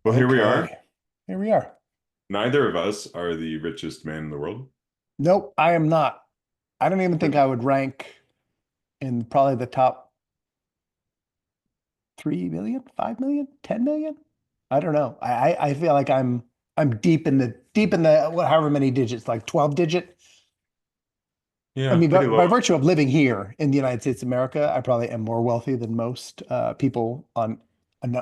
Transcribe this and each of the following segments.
Well, here we are. Okay, here we are. Neither of us are the richest man in the world. Nope, I am not. I don't even think But I would rank in probably the top 3 million, 5 million, 10 million. I don't know. I feel like I'm deep in the however many digits, like 12 digit. I yeah, mean, pretty low. by virtue of living here in the United States of America, I probably am more wealthy than most people on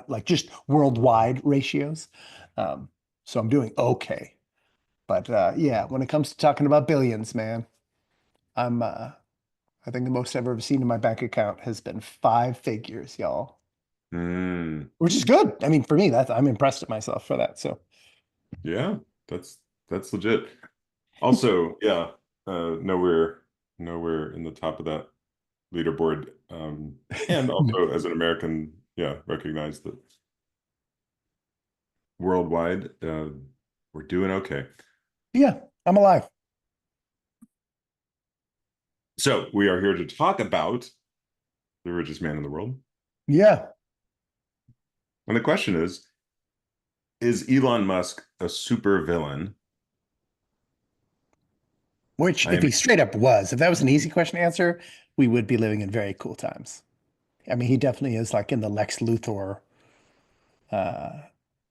like just worldwide ratios. Um, so I'm doing okay. But yeah, when it comes to talking about billions, man, I'm I think the most I've ever seen in my bank account has been 5 figures, y'all, Mm, which is good. I mean, for me, that's I'm impressed at myself for that. So yeah, that's that's legit. Also, yeah, nowhere in the top of that leaderboard. And no. also as an American, yeah, recognize that worldwide, we're doing okay. Yeah, I'm alive. So we are here to talk about the richest man in the world. Yeah, And the question is Elon Musk a super villain? which I if am he straight up was, if that was an easy question to answer, we would be living in very cool times. I mean, he definitely is like in the Lex Luthor. Uh,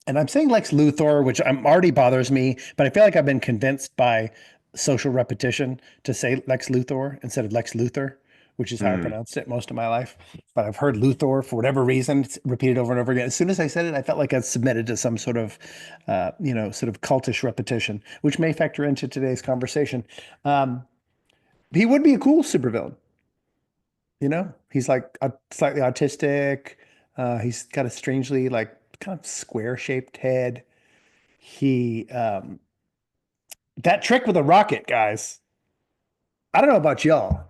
and I'm saying Lex Luthor, which I'm already bothers me, but I feel like I've been convinced by social repetition to say Lex Luthor instead of Lex Luthor, which is how I hmm, pronounced it most of my life. But I've heard Luthor for whatever reason, it's repeated over and over again. As soon as I said it, I felt like I'd submitted to some sort of, sort of cultish repetition, which may factor into today's conversation. Um, he would be a cool supervillain. He's like slightly autistic. He's got a strangely like kind of square shaped head. He That trick with a rocket, guys. I don't know about y'all,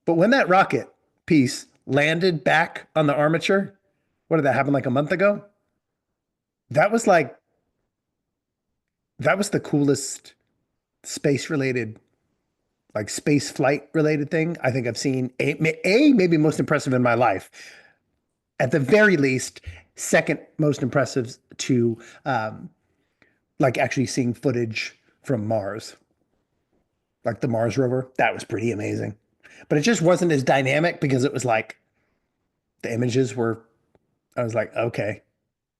but when that rocket piece landed back on the armature, what did that happen like a month ago? That was like that was the coolest space related, like space flight related thing I think I've seen. A maybe most impressive in my life. At the very least, second most impressive to like actually seeing footage from Mars, like the Mars rover. That was pretty amazing. But it just wasn't as dynamic because it was like the images were, I was like, okay,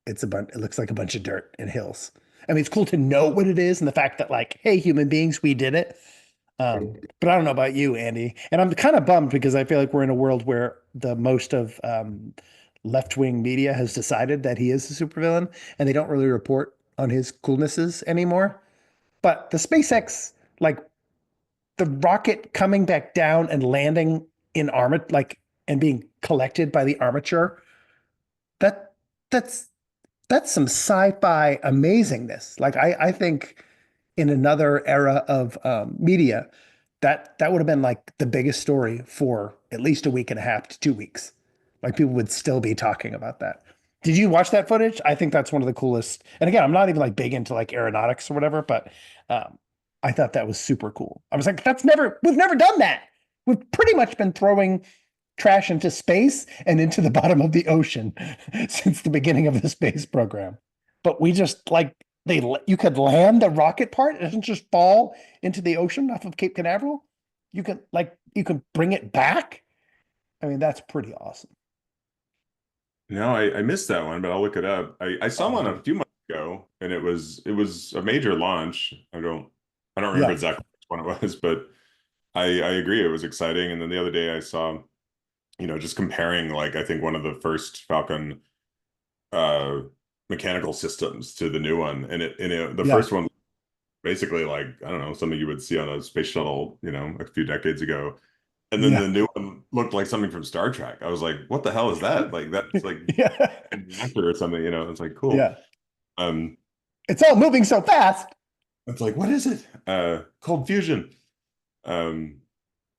it looks like a bunch of dirt and hills. I mean, it's cool to know what it is and the fact that, like, hey, human beings, we did it. But I don't know about you, Andy. And I'm kind of bummed because I feel like we're in a world where the most of left-wing media has decided that he is a supervillain and they don't really report on his coolnesses anymore. But the SpaceX, like the rocket coming back down and landing in armor, like and being collected by the armature, that that's that's some sci-fi amazingness. Like I think in another era of media, that would have been like the biggest story for at least a week and a half to 2 weeks. Like people would still be talking about that. Did you watch that footage? I think that's one of the coolest. And again, I'm not even like big into like aeronautics or whatever, but um, I thought that was super cool. I was like, we've never done that. We've pretty much been throwing trash into space and into the bottom of the ocean since the beginning of the space program. But we just like you could land the rocket part, it doesn't just fall into the ocean off of Cape Canaveral. You can bring it back. I mean, that's pretty awesome. no, I missed that one, but I'll look it up. I saw Oh, one a dude. few months ago, and it was a major launch. I don't remember Yeah. exactly which one it was, but I agree it was exciting. And then the other day I saw, just comparing like I think one of the first Falcon uh mechanical systems to the new one, and the Yeah. first one basically like I don't know something you would see on a space shuttle, a few decades ago. And then the Yeah. new one looked like something from Star Trek. I was like, what the hell is that? Like that's like Yeah. an actor or something. It's like cool. Yeah. Um, It's all moving so fast. it's like, what is it? Cold fusion. Um,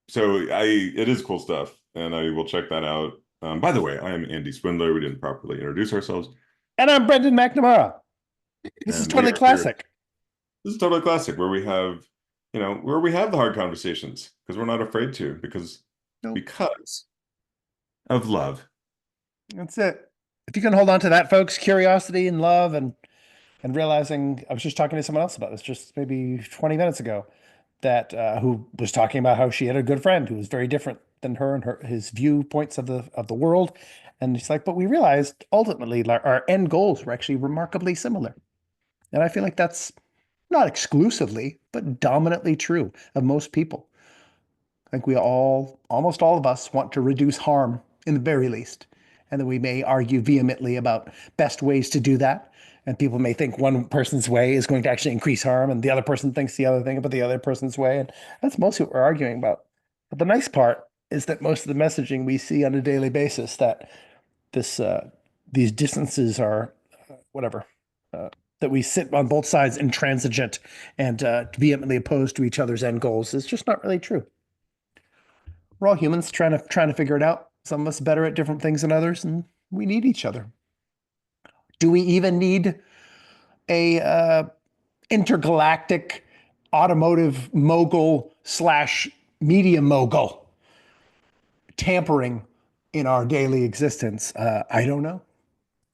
so it is cool stuff, and I will check that out. By the way, I am Andy Swindler. We didn't properly introduce ourselves, And I'm Brendan McNamara. This is and we totally are here. classic. This is totally classic, where we have the hard conversations because we're not afraid to, Nope. because of love. That's it. if you can hold on to that, folks, curiosity and love and realizing, I was just talking to someone else about this just maybe 20 minutes ago, that who was talking about how she had a good friend who was very different than her and his viewpoints of the world. And she's like, but we realized ultimately our end goals were actually remarkably similar. And I feel like that's not exclusively, but dominantly true of most people. I think we all, almost all of us, want to reduce harm in the very least. And then we may argue vehemently about best ways to do that. And people may think one person's way is going to actually increase harm, and the other person thinks the other thing about the other person's way. And that's mostly what we're arguing about. But the nice part is that most of the messaging we see on a daily basis that this these distances are whatever uh, that we sit on both sides intransigent and vehemently opposed to each other's end goals is just not really true. We're all humans trying to figure it out. Some of us better at different things than others, and we need each other. Do we even need a intergalactic automotive mogul slash media mogul tampering in our daily existence? I don't know.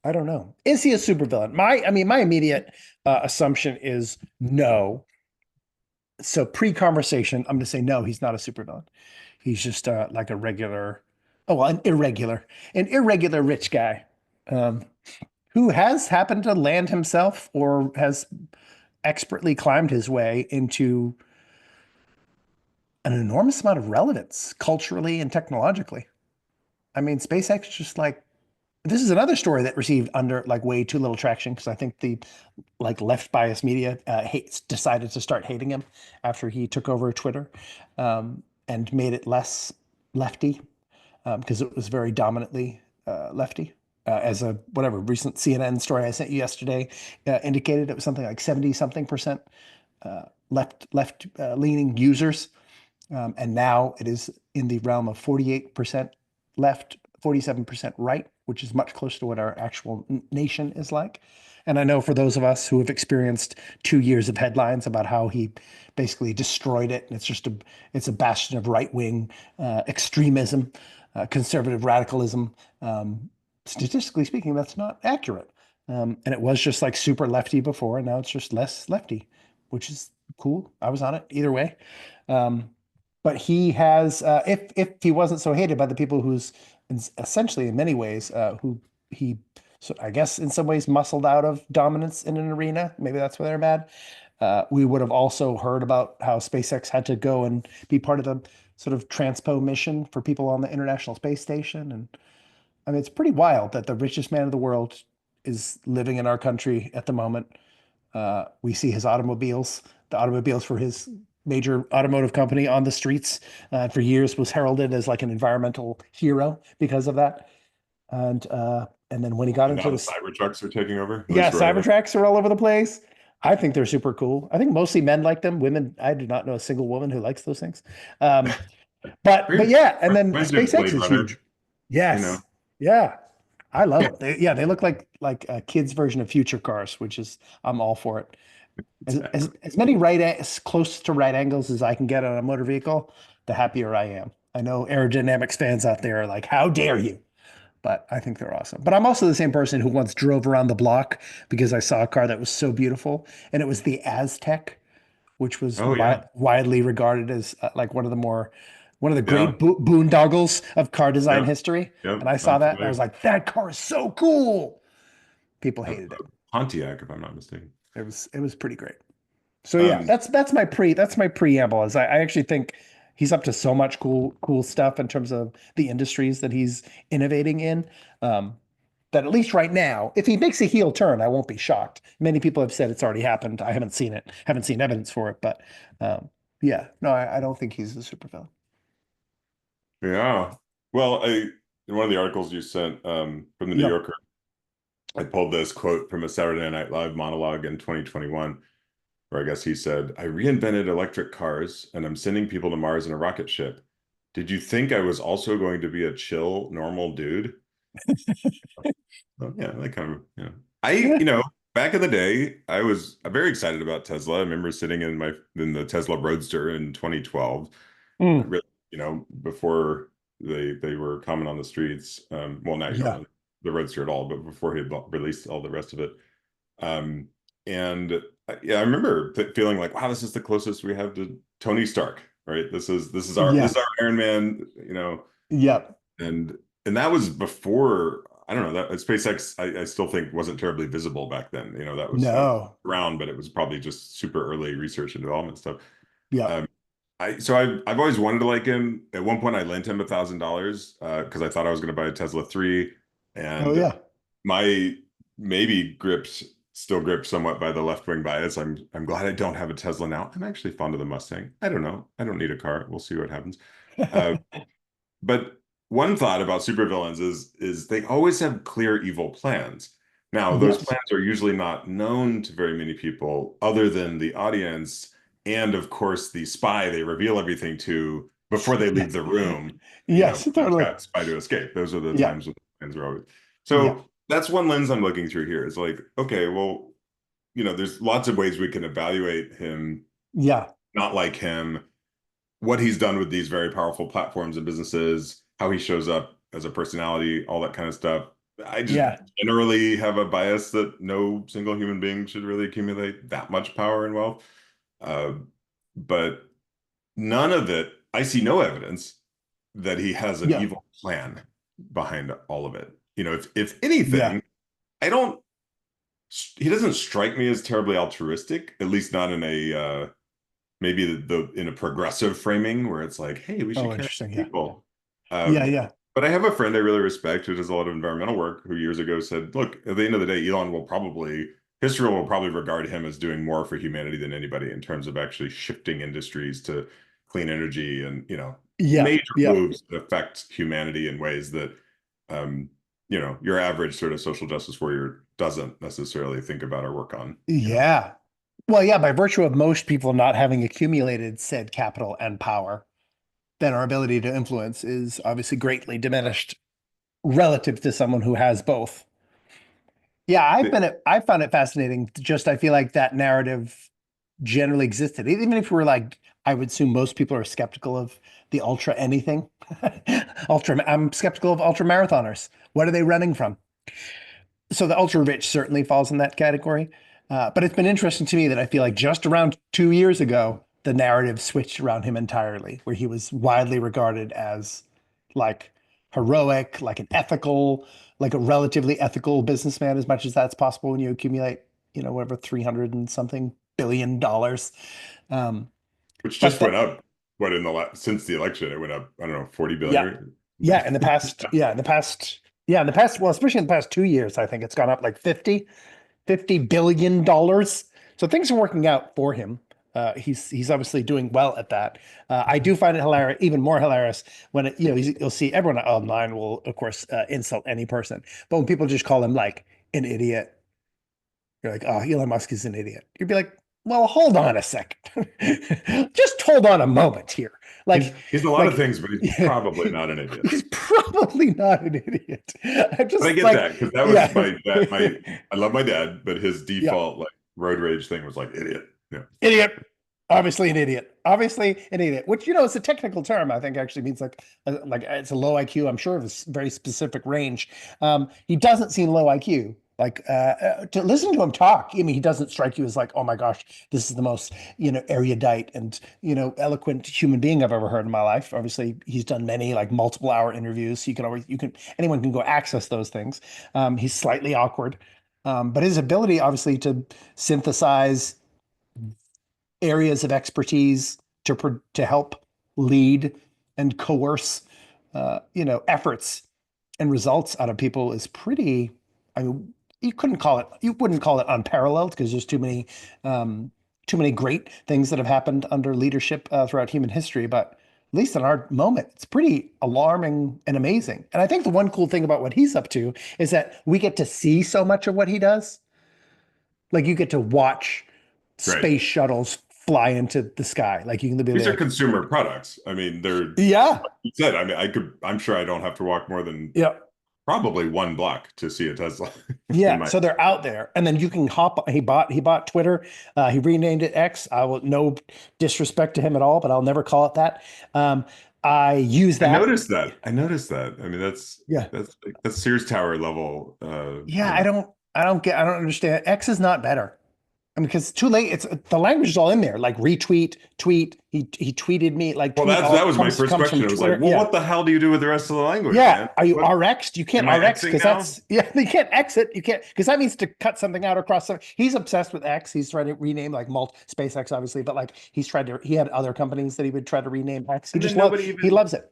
I don't know. Is he a supervillain? My immediate assumption is no. So pre-conversation, I'm going to say no. He's not a supervillain. He's just like a regular, oh, well, an irregular rich guy um, who has happened to land himself or has expertly climbed his way into an enormous amount of relevance culturally and technologically. I mean, SpaceX just like this is another story that received under like way too little traction because I think the like left bias media hates decided to start hating him after he took over Twitter and made it less lefty because it was very dominantly lefty. As a whatever recent CNN story I sent you yesterday indicated, it was something like 70 something percent left leaning users, and now it is in the realm of 48% left, 47% right, which is much closer to what our actual nation is like. And I know for those of us who have experienced 2 years of headlines about how he basically destroyed it, and it's a bastion of right wing extremism, conservative radicalism. Statistically speaking, that's not accurate. And it was just like super lefty before, and now it's just less lefty, which is cool. I was on it either way. Um, but he has, if he wasn't so hated by the people who's essentially in many ways who he, so I guess in some ways muscled out of dominance in an arena. Maybe that's why they're mad. We would have also heard about how SpaceX had to go and be part of the sort of transpo mission for people on the International Space Station. And I mean, it's pretty wild that the richest man in the world is living in our country at the moment. We see his automobiles, the automobiles for his major automotive company on the streets for years was heralded as like an environmental hero because of that. And then when he got And into now the this, Cybertrucks are taking over, at yeah, least where I live. Cybertracks are all over the place. I think they're super cool. I think mostly men like them. Women, I do not know a single woman who likes those things. Um, but Very yeah, and then reminds me of SpaceX Blade is Runner, huge. you know. Yes. Yeah. I love them. They look like a kid's version of future cars, which is I'm all for it. Exactly. As many as close to right angles as I can get on a motor vehicle, the happier I am. I know aerodynamics fans out there are like, how dare you? But I think they're awesome. But I'm also the same person who once drove around the block because I saw a car that was so beautiful, and it was the Aztec, which was Oh yeah. widely regarded as like one of the Yeah. great boondoggles of car design Yep. history. Yep. And I saw I'm that and I was familiar. like, that car is so cool. People A hated it. Pontiac, if I'm not mistaken. It was pretty great. So yeah, Um, that's my preamble. Is I actually think he's up to so much cool stuff in terms of the industries that he's innovating in. Um, that at least right now, if he makes a heel turn, I won't be shocked. Many people have said it's already happened. I haven't seen it, haven't seen evidence for it, but yeah, no, I don't think he's a supervillain. yeah. Well, in one of the articles you sent from the New Yeah. Yorker, I pulled this quote from a Saturday Night Live monologue in 2021, where I guess he said, "I reinvented electric cars and I'm sending people to Mars in a rocket ship. Did you think I was also going to be a chill, normal dude?" Well, yeah, that kind of, Yeah. back in the day, I was very excited about Tesla. I remember sitting in the Tesla Roadster in 2012. Mm, Really, before they were common on the streets. Well, now you're yeah. on. the Roadster at all, but before he had released all the rest of it. Um, and yeah, I remember feeling like, wow, this is the closest we have to Tony Stark, right? This Yeah. is our Iron Man, you know, Yep. and that was before, I don't know, that SpaceX I still think wasn't terribly visible back then. You know, that was No. around, but it was probably just super early research and development stuff. Yep. Um, I've always wanted to like him. At one point, I lent him $1,000 because I thought I was going to buy a Tesla 3, Oh and yeah. my maybe still gripped somewhat by the left-wing bias. I'm glad I don't have a Tesla now. I'm actually fond of the Mustang. I don't know. I don't need a car. We'll see what happens. Uh, but one thought about supervillains is they always have clear evil plans. Now, those Yes. plans are usually not known to very many people other than the audience and of course the spy they reveal everything to before they leave the room, you know, Yes, it's totally. got spy to escape. Those are the Yeah. times when the plans are always. Yeah. So that's one lens I'm looking through here. Is like, okay, well, you know, there's lots of ways we can evaluate him, Yeah. not like him, what he's done with these very powerful platforms and businesses, how he shows up as a personality, all that kind of stuff. I just Yeah. generally have a bias that no single human being should really accumulate that much power and wealth. Uh, but none of it, I see no evidence that he has an Yeah. evil plan behind all of it. You know, if Yeah. anything, I don't, he doesn't strike me as terribly altruistic, at least not in a maybe in a progressive framing where it's like, hey, we should Oh, care interesting. about Yeah. people. Yeah. Um, Yeah. but I have a friend I really respect who does a lot of environmental work who years ago said, look, at the end of the day, history will probably regard him as doing more for humanity than anybody in terms of actually shifting industries to clean energy and, you know, Yeah. major Yeah. moves that affect humanity in ways that, um, you know, your average sort of social justice warrior doesn't necessarily think about or work on, you know. Yeah. Well, yeah, by virtue of most people not having accumulated said capital and power, then our ability to influence is obviously greatly diminished relative to someone who has both. Yeah, I found it fascinating. Just I feel like that narrative generally existed. Even if we're like, I would assume most people are skeptical of the ultra anything. I'm skeptical of ultra marathoners. What are they running from? So the ultra rich certainly falls in that category. But it's been interesting to me that I feel like just around 2 years ago, the narrative switched around him entirely, where he was widely regarded as like heroic, like an ethical, like a relatively ethical businessman, as much as that's possible when you accumulate, whatever, 300 and something $billion. Um, Which but just went that, up. What in the last since the election, it went up, I don't know, 40 yeah, billion. yeah, in the past, well, especially in the past 2 years, I think it's gone up like $50 billion. So things are working out for him. He's obviously doing well at that. I do find it hilarious, even more hilarious when you'll see everyone online will of course insult any person, but when people just call him like an idiot, you're like, oh, Elon Musk is an idiot. You'd be like, well, hold on a second, just hold on a moment here. He's a lot of Like, things, but he's probably not an idiot. he's probably not an idiot. I'm But I just get like, that because that was yeah, my I love my dad, but his yeah. default like road rage thing was like idiot. Yeah. Idiot. Obviously an idiot. Obviously an idiot, which it's a technical term. I think actually means like it's a low IQ. I'm sure of a very specific range. He doesn't seem low IQ. Like to listen to him talk, I mean, he doesn't strike you as like, oh my gosh, this is the most erudite and eloquent human being I've ever heard in my life. Obviously, he's done many like multiple hour interviews. So anyone can go access those things. He's slightly awkward, but his ability, obviously, to synthesize areas of expertise to help lead and coerce efforts and results out of people is pretty. I mean, you wouldn't call it unparalleled because there's too many great things that have happened under leadership throughout human history, but at least in our moment, it's pretty alarming and amazing. And I think the one cool thing about what he's up to is that we get to see so much of what he does. Like you get to watch Right. space shuttles fly into the sky. Like you can be These are like, consumer products. I mean, they're yeah, like you said, I mean, I'm sure I don't have to walk more than yeah, probably one block to see a Tesla in yeah. my So they're out there, and then you can hop. He bought Twitter. He renamed it X. I will no disrespect to him at all, but I'll never call it that. Um, I use I that. noticed that. I noticed that. I mean, Yeah. that's Sears Tower level. Yeah, I don't understand. X is not better. I mean, because it's too late. It's the language is all in there, like retweet, tweet. He tweeted me, like Well, tweet that all was my first comes from question. It was like, Twitter. well, Yeah. what the hell do you do with the rest of the language, Yeah. man? Are you What RX? You can't am I RX Xing because now? that's yeah, you can't exit. You can't because that means to cut something out across some he's obsessed with X. He's trying to rename like SpaceX, obviously, but like he had other companies that he would try to rename X. And then nobody He even loves it.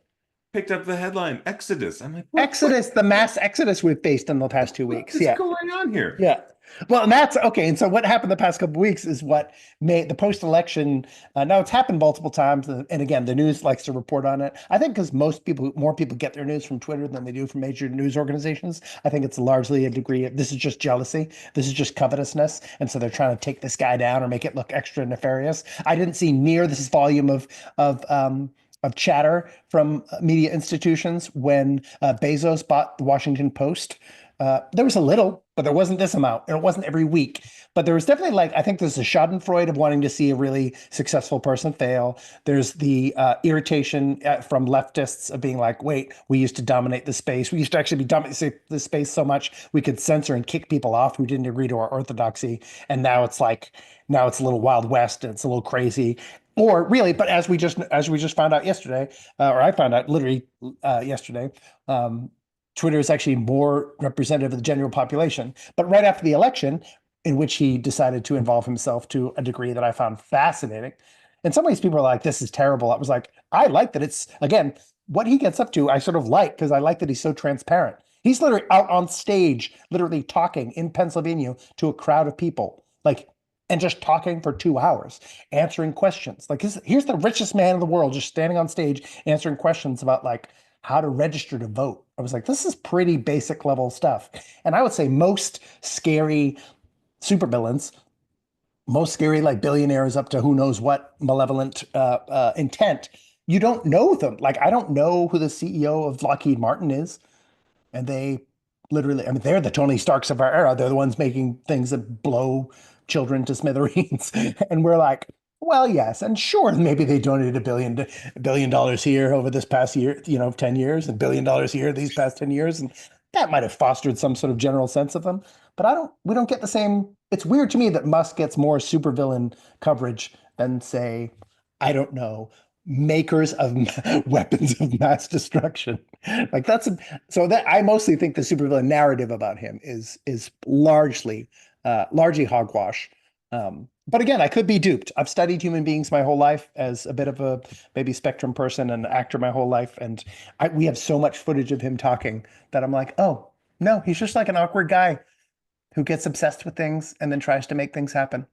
picked up the headline Exodus. I'm like, Exodus, the mass exodus we've faced in the past two what weeks. is Yeah. going on here? Yeah. Well, and that's okay. And so what happened the past couple of weeks is what made the post-election. Now it's happened multiple times, and again, the news likes to report on it. I think because more people get their news from Twitter than they do from major news organizations. I think it's largely a degree of this is just jealousy. This is just covetousness, and so they're trying to take this guy down or make it look extra nefarious. I didn't see near this volume of um, of chatter from media institutions when Bezos bought the Washington Post. There was a little, but there wasn't this amount, and it wasn't every week. But there was definitely like I think there's a Schadenfreude of wanting to see a really successful person fail. There's the irritation from leftists of being like, "Wait, we used to dominate the space. We used to actually be dominating the space so much we could censor and kick people off who didn't agree to our orthodoxy." And now it's a little Wild West and it's a little crazy. Or really, but as we just found out yesterday, or I found out literally yesterday, um, Twitter is actually more representative of the general population. But right after the election, in which he decided to involve himself to a degree that I found fascinating, in some ways, people are like, this is terrible. I was like, I like that it's, again, what he gets up to, I sort of like because I like that he's so transparent. He's literally out on stage, literally talking in Pennsylvania to a crowd of people, like, and just talking for 2 hours, answering questions. Like, here's the richest man in the world just standing on stage answering questions about, like, how to register to vote. I was like, this is pretty basic level stuff. And I would say most scary supervillains, most scary like billionaires up to who knows what malevolent intent, you don't know them. Like I don't know who the CEO of Lockheed Martin is, and they literally, I mean, they're the Tony Starks of our era. They're the ones making things that blow children to smithereens, and we're like, well, yes, and sure, maybe they donated $1 billion here over this past year, 10 years, and $1 billion here these past 10 years, and that might have fostered some sort of general sense of them. But we don't get the same. It's weird to me that Musk gets more supervillain coverage than say, I don't know, makers of weapons of mass destruction. Like so that I mostly think the supervillain narrative about him is largely hogwash. But again, I could be duped. I've studied human beings my whole life as a bit of a maybe spectrum person and actor my whole life, and we have so much footage of him talking that I'm like, oh no, he's just like an awkward guy who gets obsessed with things and then tries to make things happen.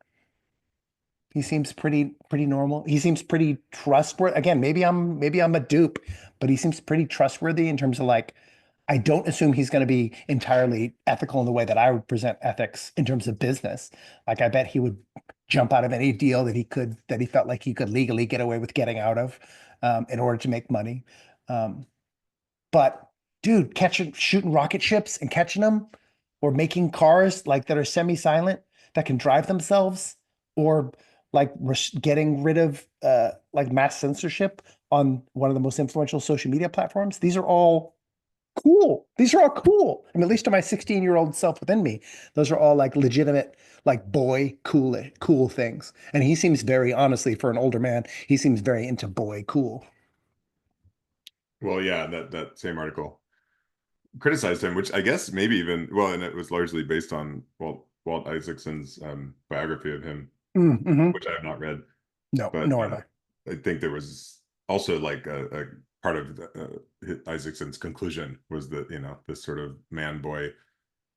He seems pretty normal. He seems pretty trustworthy. Again, maybe I'm a dupe, but he seems pretty trustworthy in terms of like I don't assume he's going to be entirely ethical in the way that I would present ethics in terms of business. Like I bet he would jump out of any deal that he felt like he could legally get away with getting out of in order to make money. Um, but dude, shooting rocket ships and catching them, or making cars like that are semi-silent that can drive themselves, or like getting rid of like mass censorship on one of the most influential social media platforms. These are all cool. These are all cool. I mean, at least to my 16-year-old self within me, those are all like legitimate, like boy cool things. And he seems very honestly, for an older man, he seems very into boy cool. Well, yeah, that same article criticized him, which I guess maybe even well, and it was largely based on Walt Isaacson's biography of him, Mm-hmm. which I have not read. No, But nor have I. I think there was also like a part of Isaacson's conclusion was that this sort of man boy,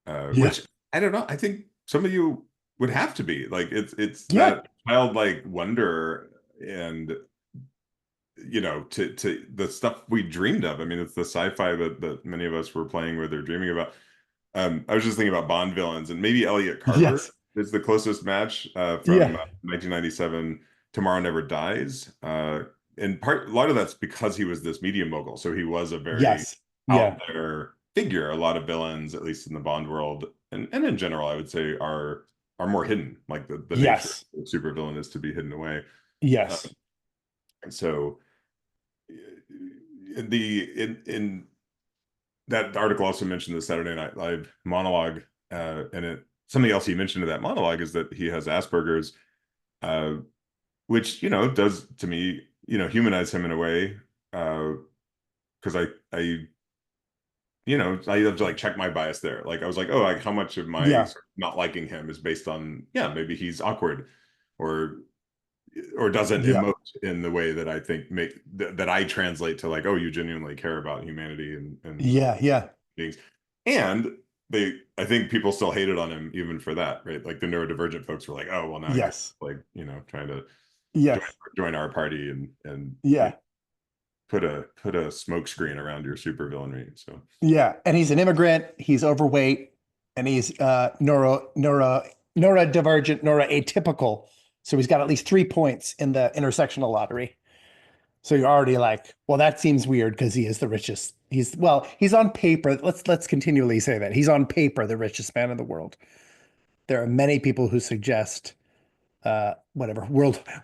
Yeah. which I don't know. I think some of you would have to be like it's Yeah. that childlike wonder and to the stuff we dreamed of. I mean, it's the sci-fi that many of us were playing with or dreaming about. I was just thinking about Bond villains, and maybe Elliot Carver Yes. is the closest match from Yeah. 1997, Tomorrow Never Dies. A lot of that's because he was this media mogul, so he was a very Yes. out Yeah. there figure. A lot of villains, at least in the Bond world, and in general, I would say are more hidden. Like the nature Yes. of supervillain is to be hidden away. Uh, Yes. and so in that article also mentioned the Saturday Night Live monologue, and something else he mentioned in that monologue is that he has Asperger's, uh, which does to me humanize him in a way, because I have to like check my bias there. Like I was like, oh, like how much of my Yeah. sort of not liking him is based on, yeah, maybe he's awkward or doesn't Yeah. emote in the way that I think that I translate to like, oh, you genuinely care about humanity and Yeah. Yeah. beings. And I think people still hated on him even for that, right? Like the neurodivergent folks were like, oh, well, now you're Yes. like, trying to join, Yes. join our party and Yeah. put a smoke screen around your supervillainy. So Yeah. And he's an immigrant. He's overweight, and he's neurodivergent, neuroatypical. So he's got at least 3 points in the intersectional lottery. So you're already like, well, that seems weird because he is the richest. He's on paper. Let's continually say that. He's on paper the richest man in the world. There are many people who suggest whatever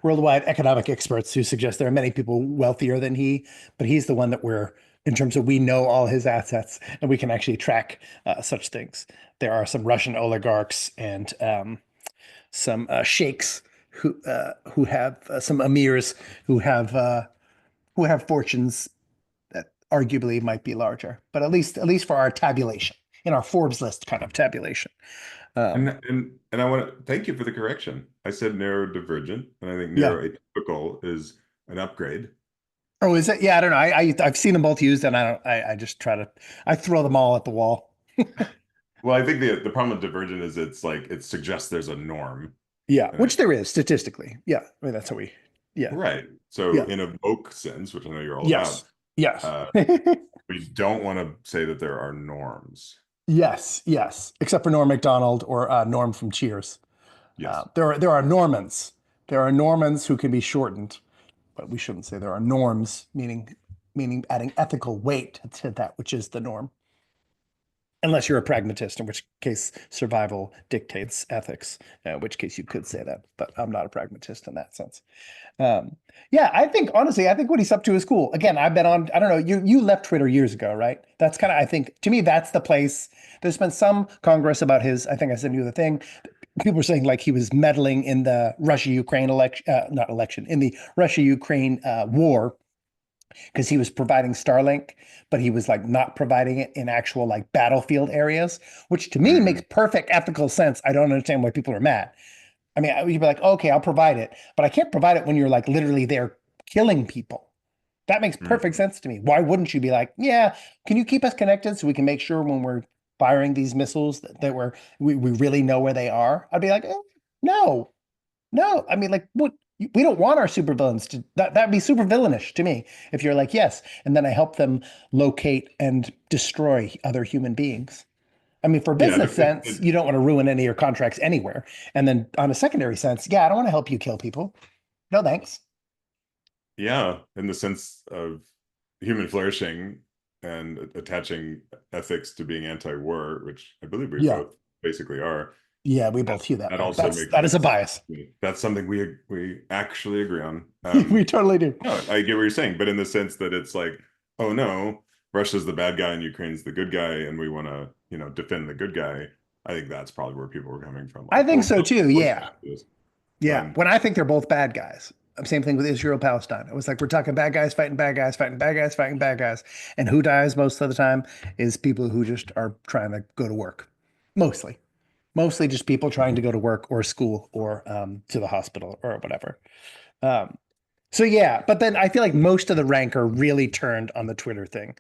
worldwide economic experts who suggest there are many people wealthier than he, but he's the one that we're in terms of we know all his assets and we can actually track such things. There are some Russian oligarchs and some sheikhs who have some emirs who have fortunes that arguably might be larger, but at least for our tabulation in our Forbes list kind of tabulation. and Um, I want to thank you for the correction. I said neurodivergent, and I think yeah. neuroatypical is an upgrade. Oh, is it? Yeah, I don't know. I've seen them both used, and I just try to I throw them all at the wall. Well, I think the problem with divergent is it's like it suggests there's a norm, Yeah, and which there is statistically. Yeah, I mean that's how we. Yeah, right. So yeah, in a woke sense, which I know you're all about, yes, yes, uh, we don't want to say that there are norms. yes, yes. Except for Norm Macdonald or Norm from Cheers. Yes. There are Normans. There are Normans who can be shortened, but we shouldn't say there are norms, meaning adding ethical weight to that which is the norm. Unless you're a pragmatist, in which case survival dictates ethics, in which case you could say that. But I'm not a pragmatist in that sense. Um, yeah, I think honestly, I think what he's up to is cool. Again, I've been on, I don't know, you left Twitter years ago, right? That's kind of, I think, to me, that's the place. There's been some Congress about his, I think I sent you the thing. People were saying like he was meddling in the Russia-Ukraine election, not election, in the Russia-Ukraine war because he was providing Starlink, but he was like not providing it in actual like battlefield areas, which to me makes Mm. perfect ethical sense. I don't understand why people are mad. I mean, you'd be like, okay, I'll provide it, but I can't provide it when you're like literally there killing people. That makes perfect Mm. sense to me. Why wouldn't you be like, yeah, can you keep us connected so we can make sure when we're firing these missiles that we really know where they are? I'd be like, no, no. I mean, like, what? We don't want our supervillains to that'd be super villainish to me if you're like, yes, and then I help them locate and destroy other human beings. I mean, for Yeah, business sense, you don't want to ruin any of your contracts anywhere. And then on a secondary sense, yeah, I don't want to help you kill people. No thanks. yeah, in the sense of human flourishing and attaching ethics to being anti-war, which I believe we Yeah. both basically are. Yeah, we both That, hear that that way. also That's makes that is a sense. bias. That's something we actually agree on. We totally do. No, I get what you're saying, but in the sense that it's like, oh no, Russia's the bad guy and Ukraine's the good guy, and we want to, defend the good guy. I think that's probably where people were coming from. I Like, think well, so no, too. of course we Yeah. should do this. Yeah. When When I think they're both bad guys. Same thing with Israel Palestine. It was like we're talking bad guys fighting bad guys, fighting bad guys, fighting bad guys. And who dies most of the time is people who just are trying to go to work. Mostly. Mostly just people trying to go to work or school or to the hospital or whatever. Um, so yeah, but then I feel like most of the rancor really turned on the Twitter thing.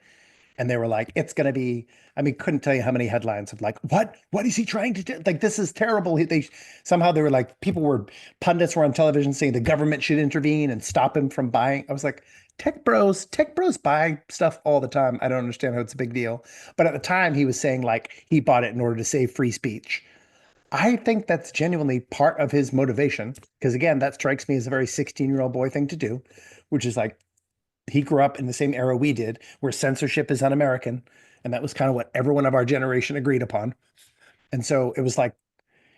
And they were like, it's going to be, I mean, couldn't tell you how many headlines of like, what is he trying to do? Like, this is terrible. Somehow they were like, pundits were on television saying the government should intervene and stop him from buying. I was like, tech bros buy stuff all the time. I don't understand how it's a big deal. But at the time he was saying like he bought it in order to save free speech. I think that's genuinely part of his motivation. Because again, that strikes me as a very 16-year-old boy thing to do, which is like, he grew up in the same era we did, where censorship is un-American, and that was kind of what everyone of our generation agreed upon. And so it was like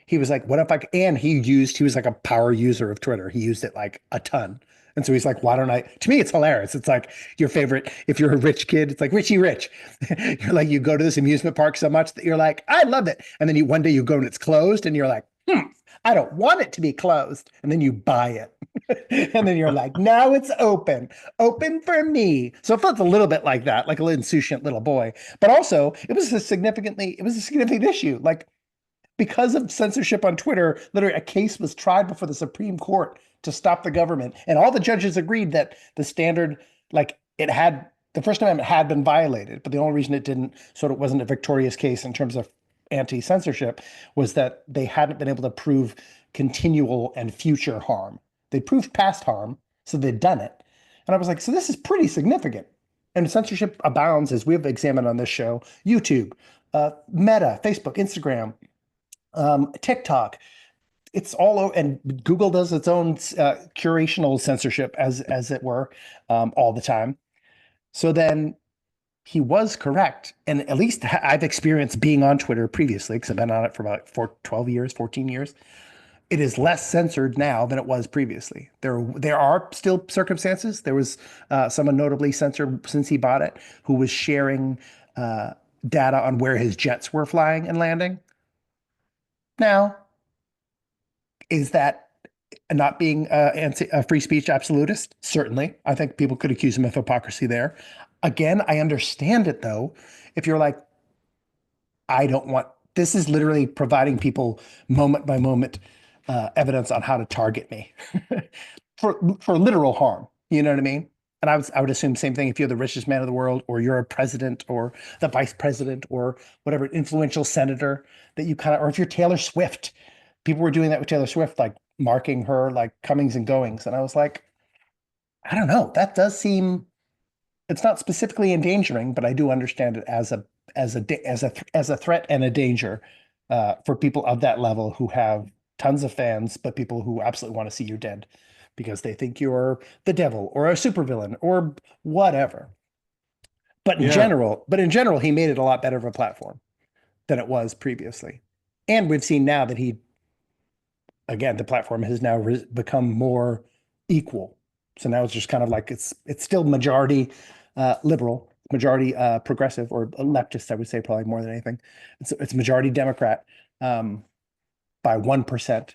he was like, "What if I?" And he was like a power user of Twitter. He used it like a ton. And so he's like, why don't I? To me, it's hilarious. It's like your favorite, if you're a rich kid, it's like Richie Rich. You're like, you go to this amusement park so much that you're like, I love it. And then one day you go and it's closed and you're like, I don't want it to be closed. And then you buy it. And then you're like, now it's open for me. So it felt a little bit like that, like a little insouciant little boy. But also, it was a significant issue. Like because of censorship on Twitter, literally a case was tried before the Supreme Court to stop the government. And all the judges agreed that the standard, like it had, the First Amendment had been violated. But the only reason it didn't, sort of wasn't a victorious case in terms of anti censorship was that they hadn't been able to prove continual and future harm. They proved past harm, so they'd done it. And I was like, so this is pretty significant. And censorship abounds, as we've examined on this show. YouTube, Meta, Facebook, Instagram, TikTok. It's all over, and Google does its own curational censorship, as it were, all the time. So then he was correct, and at least I've experienced being on Twitter previously because I've been on it for about 12 years, 14 years. It is less censored now than it was previously. There are still circumstances. There was someone notably censored since he bought it, who was sharing data on where his jets were flying and landing. Now, is that not being a free speech absolutist? Certainly. I think people could accuse him of hypocrisy there. Again, I understand it though. If you're like, I don't want, this is literally providing people moment by moment evidence on how to target me for literal harm. You know what I mean? And I would assume same thing if you're the richest man in the world, or you're a president, or the vice president, or whatever influential senator that you kind of, or if you're Taylor Swift, people were doing that with Taylor Swift, like marking her like comings and goings, and I was like, I don't know, that does seem, it's not specifically endangering, but I do understand it as a threat and a danger for people of that level who have tons of fans, but people who absolutely want to see you dead because they think you're the devil or a supervillain or whatever. Yeah. But in general, he made it a lot better of a platform than it was previously. And we've seen now that again, the platform has now become more equal. So now it's just kind of like it's still majority liberal, majority progressive, or leftist, I would say, probably more than anything. It's majority Democrat by 1%.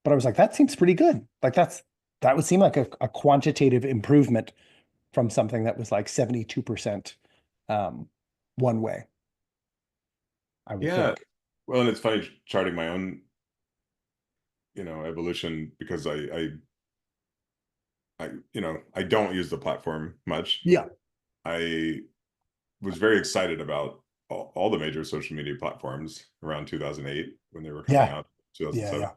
But I was like, that seems pretty good. Like that would seem like a quantitative improvement from something that was like 72% one way, I would Yeah. think. Well, and it's funny charting my own, evolution because I don't use the platform much. Yeah. I was very excited about all the major social media platforms around 2008 when they were coming Yeah. out, Yeah. 2007. Yeah.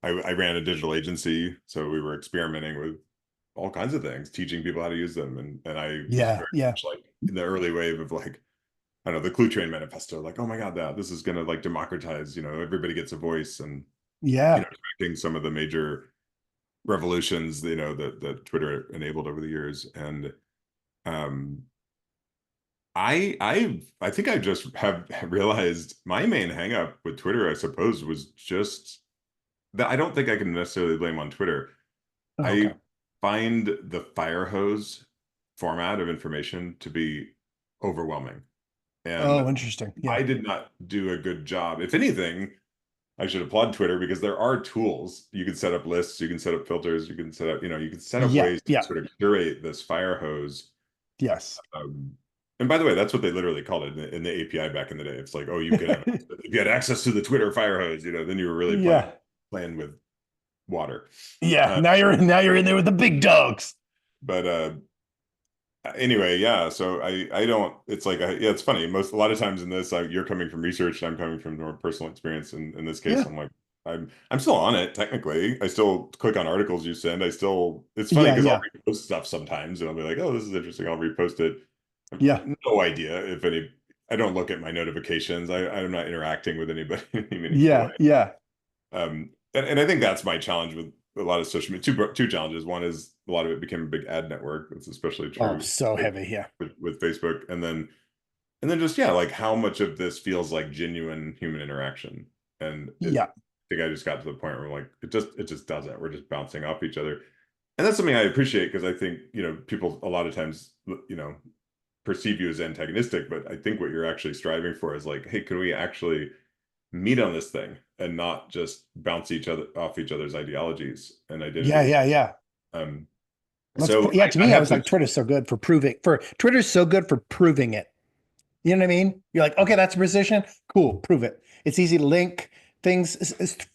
I ran a digital agency, so we were experimenting with all kinds of things, teaching people how to use them. And I was Yeah. very Yeah. much like in the early wave of like, I don't know, the Clue Train Manifesto, like, oh my God, this is gonna like democratize, everybody gets a voice and Yeah. tracking some of the major revolutions, that Twitter enabled over the years. And um I think I just have realized my main hangup with Twitter, I suppose, was just that I don't think I can necessarily blame on Twitter. Oh, I okay. find the fire hose format of information to be overwhelming. And Oh, interesting. I Yeah. did not do a good job. If anything, I should applaud Twitter because there are tools. You can set up lists, you can set up filters, you can set up, you can set up Yeah. ways to Yeah. sort of curate this fire hose. Yes. And by the way, that's what they literally called it in the API back in the day. It's like, oh, you could have, if you had access to the Twitter fire hose, then you were really playing Yeah. playing with water. Yeah. Uh, Now you're in there with the big dogs. but anyway, yeah. So I don't. It's like yeah, it's funny. A lot of times in this, you're coming from research, and I'm coming from more personal experience. And in this case, Yeah. I'm like, I'm still on it technically. I still click on articles you send. It's funny Yeah. because I'll Yeah. repost stuff sometimes, and I'll be like, oh, this is interesting. I'll repost it. I have Yeah. no idea if any. I don't look at my notifications. I'm not interacting with anybody in any meaningful way. Yeah. Yeah. And I think that's my challenge with a lot of social media. Two challenges. One is a lot of it became a big ad network. It's especially Oh, true so heavy. Yeah. with Facebook, and then just yeah, like how much of this feels like genuine human interaction. And I Yeah. think I just got to the point where like it just doesn't. We're just bouncing off each other. And that's something I appreciate because I think, people a lot of times, perceive you as antagonistic, but I think what you're actually striving for is like, hey, can we actually meet on this thing and not just bounce each other off each other's ideologies and Yeah, identity? yeah, yeah. Um, Let's so yeah, to I me, I have was to, like, Twitter's so good for proving it. You know what I mean? You're like, okay, that's a position. Cool, prove it. It's easy to link things.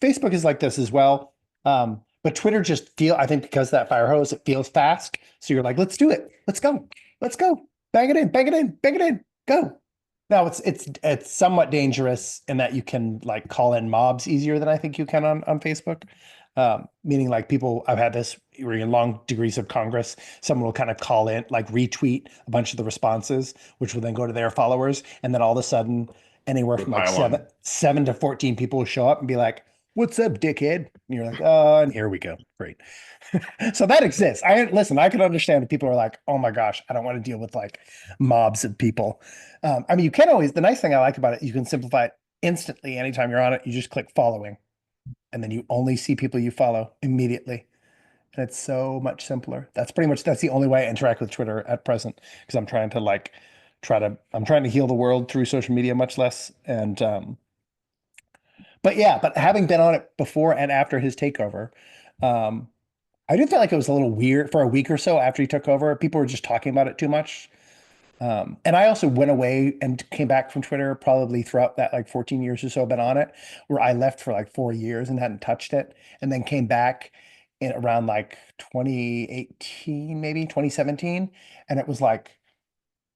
Facebook is like this as well. But Twitter just I think because of that fire hose, it feels fast. So you're like, let's do it. Let's go. Let's go. Bang it in, bang it in, bang it in. Go. Now it's somewhat dangerous in that you can like call in mobs easier than I think you can on Facebook. Meaning like people, I've had this where in long degrees of Congress, someone will kind of call in, like retweet a bunch of the responses, which will then go to their followers. And then all of a sudden, anywhere the from like pile on. seven to 14 people will show up and be like, what's up, dickhead? And you're like, oh, and here we go. Great. So that exists. I can understand if people are like, oh my gosh, I don't want to deal with like mobs of people. I mean, you can always, the nice thing I like about it, you can simplify it instantly. Anytime you're on it, you just click following and then you only see people you follow immediately. And it's so much simpler. That's the only way I interact with Twitter at present because I'm trying to like I'm trying to heal the world through social media much less. And but yeah, but having been on it before and after his takeover, um, I do feel like it was a little weird for a week or so after he took over. People were just talking about it too much. And I also went away and came back from Twitter probably throughout that like 14 years or so I've been on it, where I left for like 4 years and hadn't touched it, and then came back in around like 2018, maybe 2017, and it was like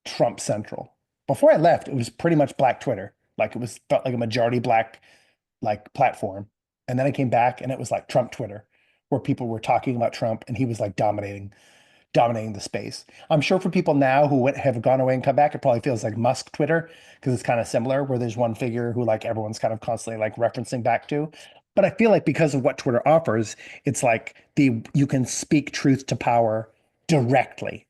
Trump Central. Before I left, it was pretty much Black Twitter. Like it was felt like a majority Black like platform. And then I came back and it was like Trump Twitter, where people were talking about Trump and he was like dominating the space. I'm sure for people now who have gone away and come back, it probably feels like Musk Twitter because it's kind of similar, where there's one figure who like everyone's kind of constantly like referencing back to. But I feel like because of what Twitter offers, it's like you can speak truth to power directly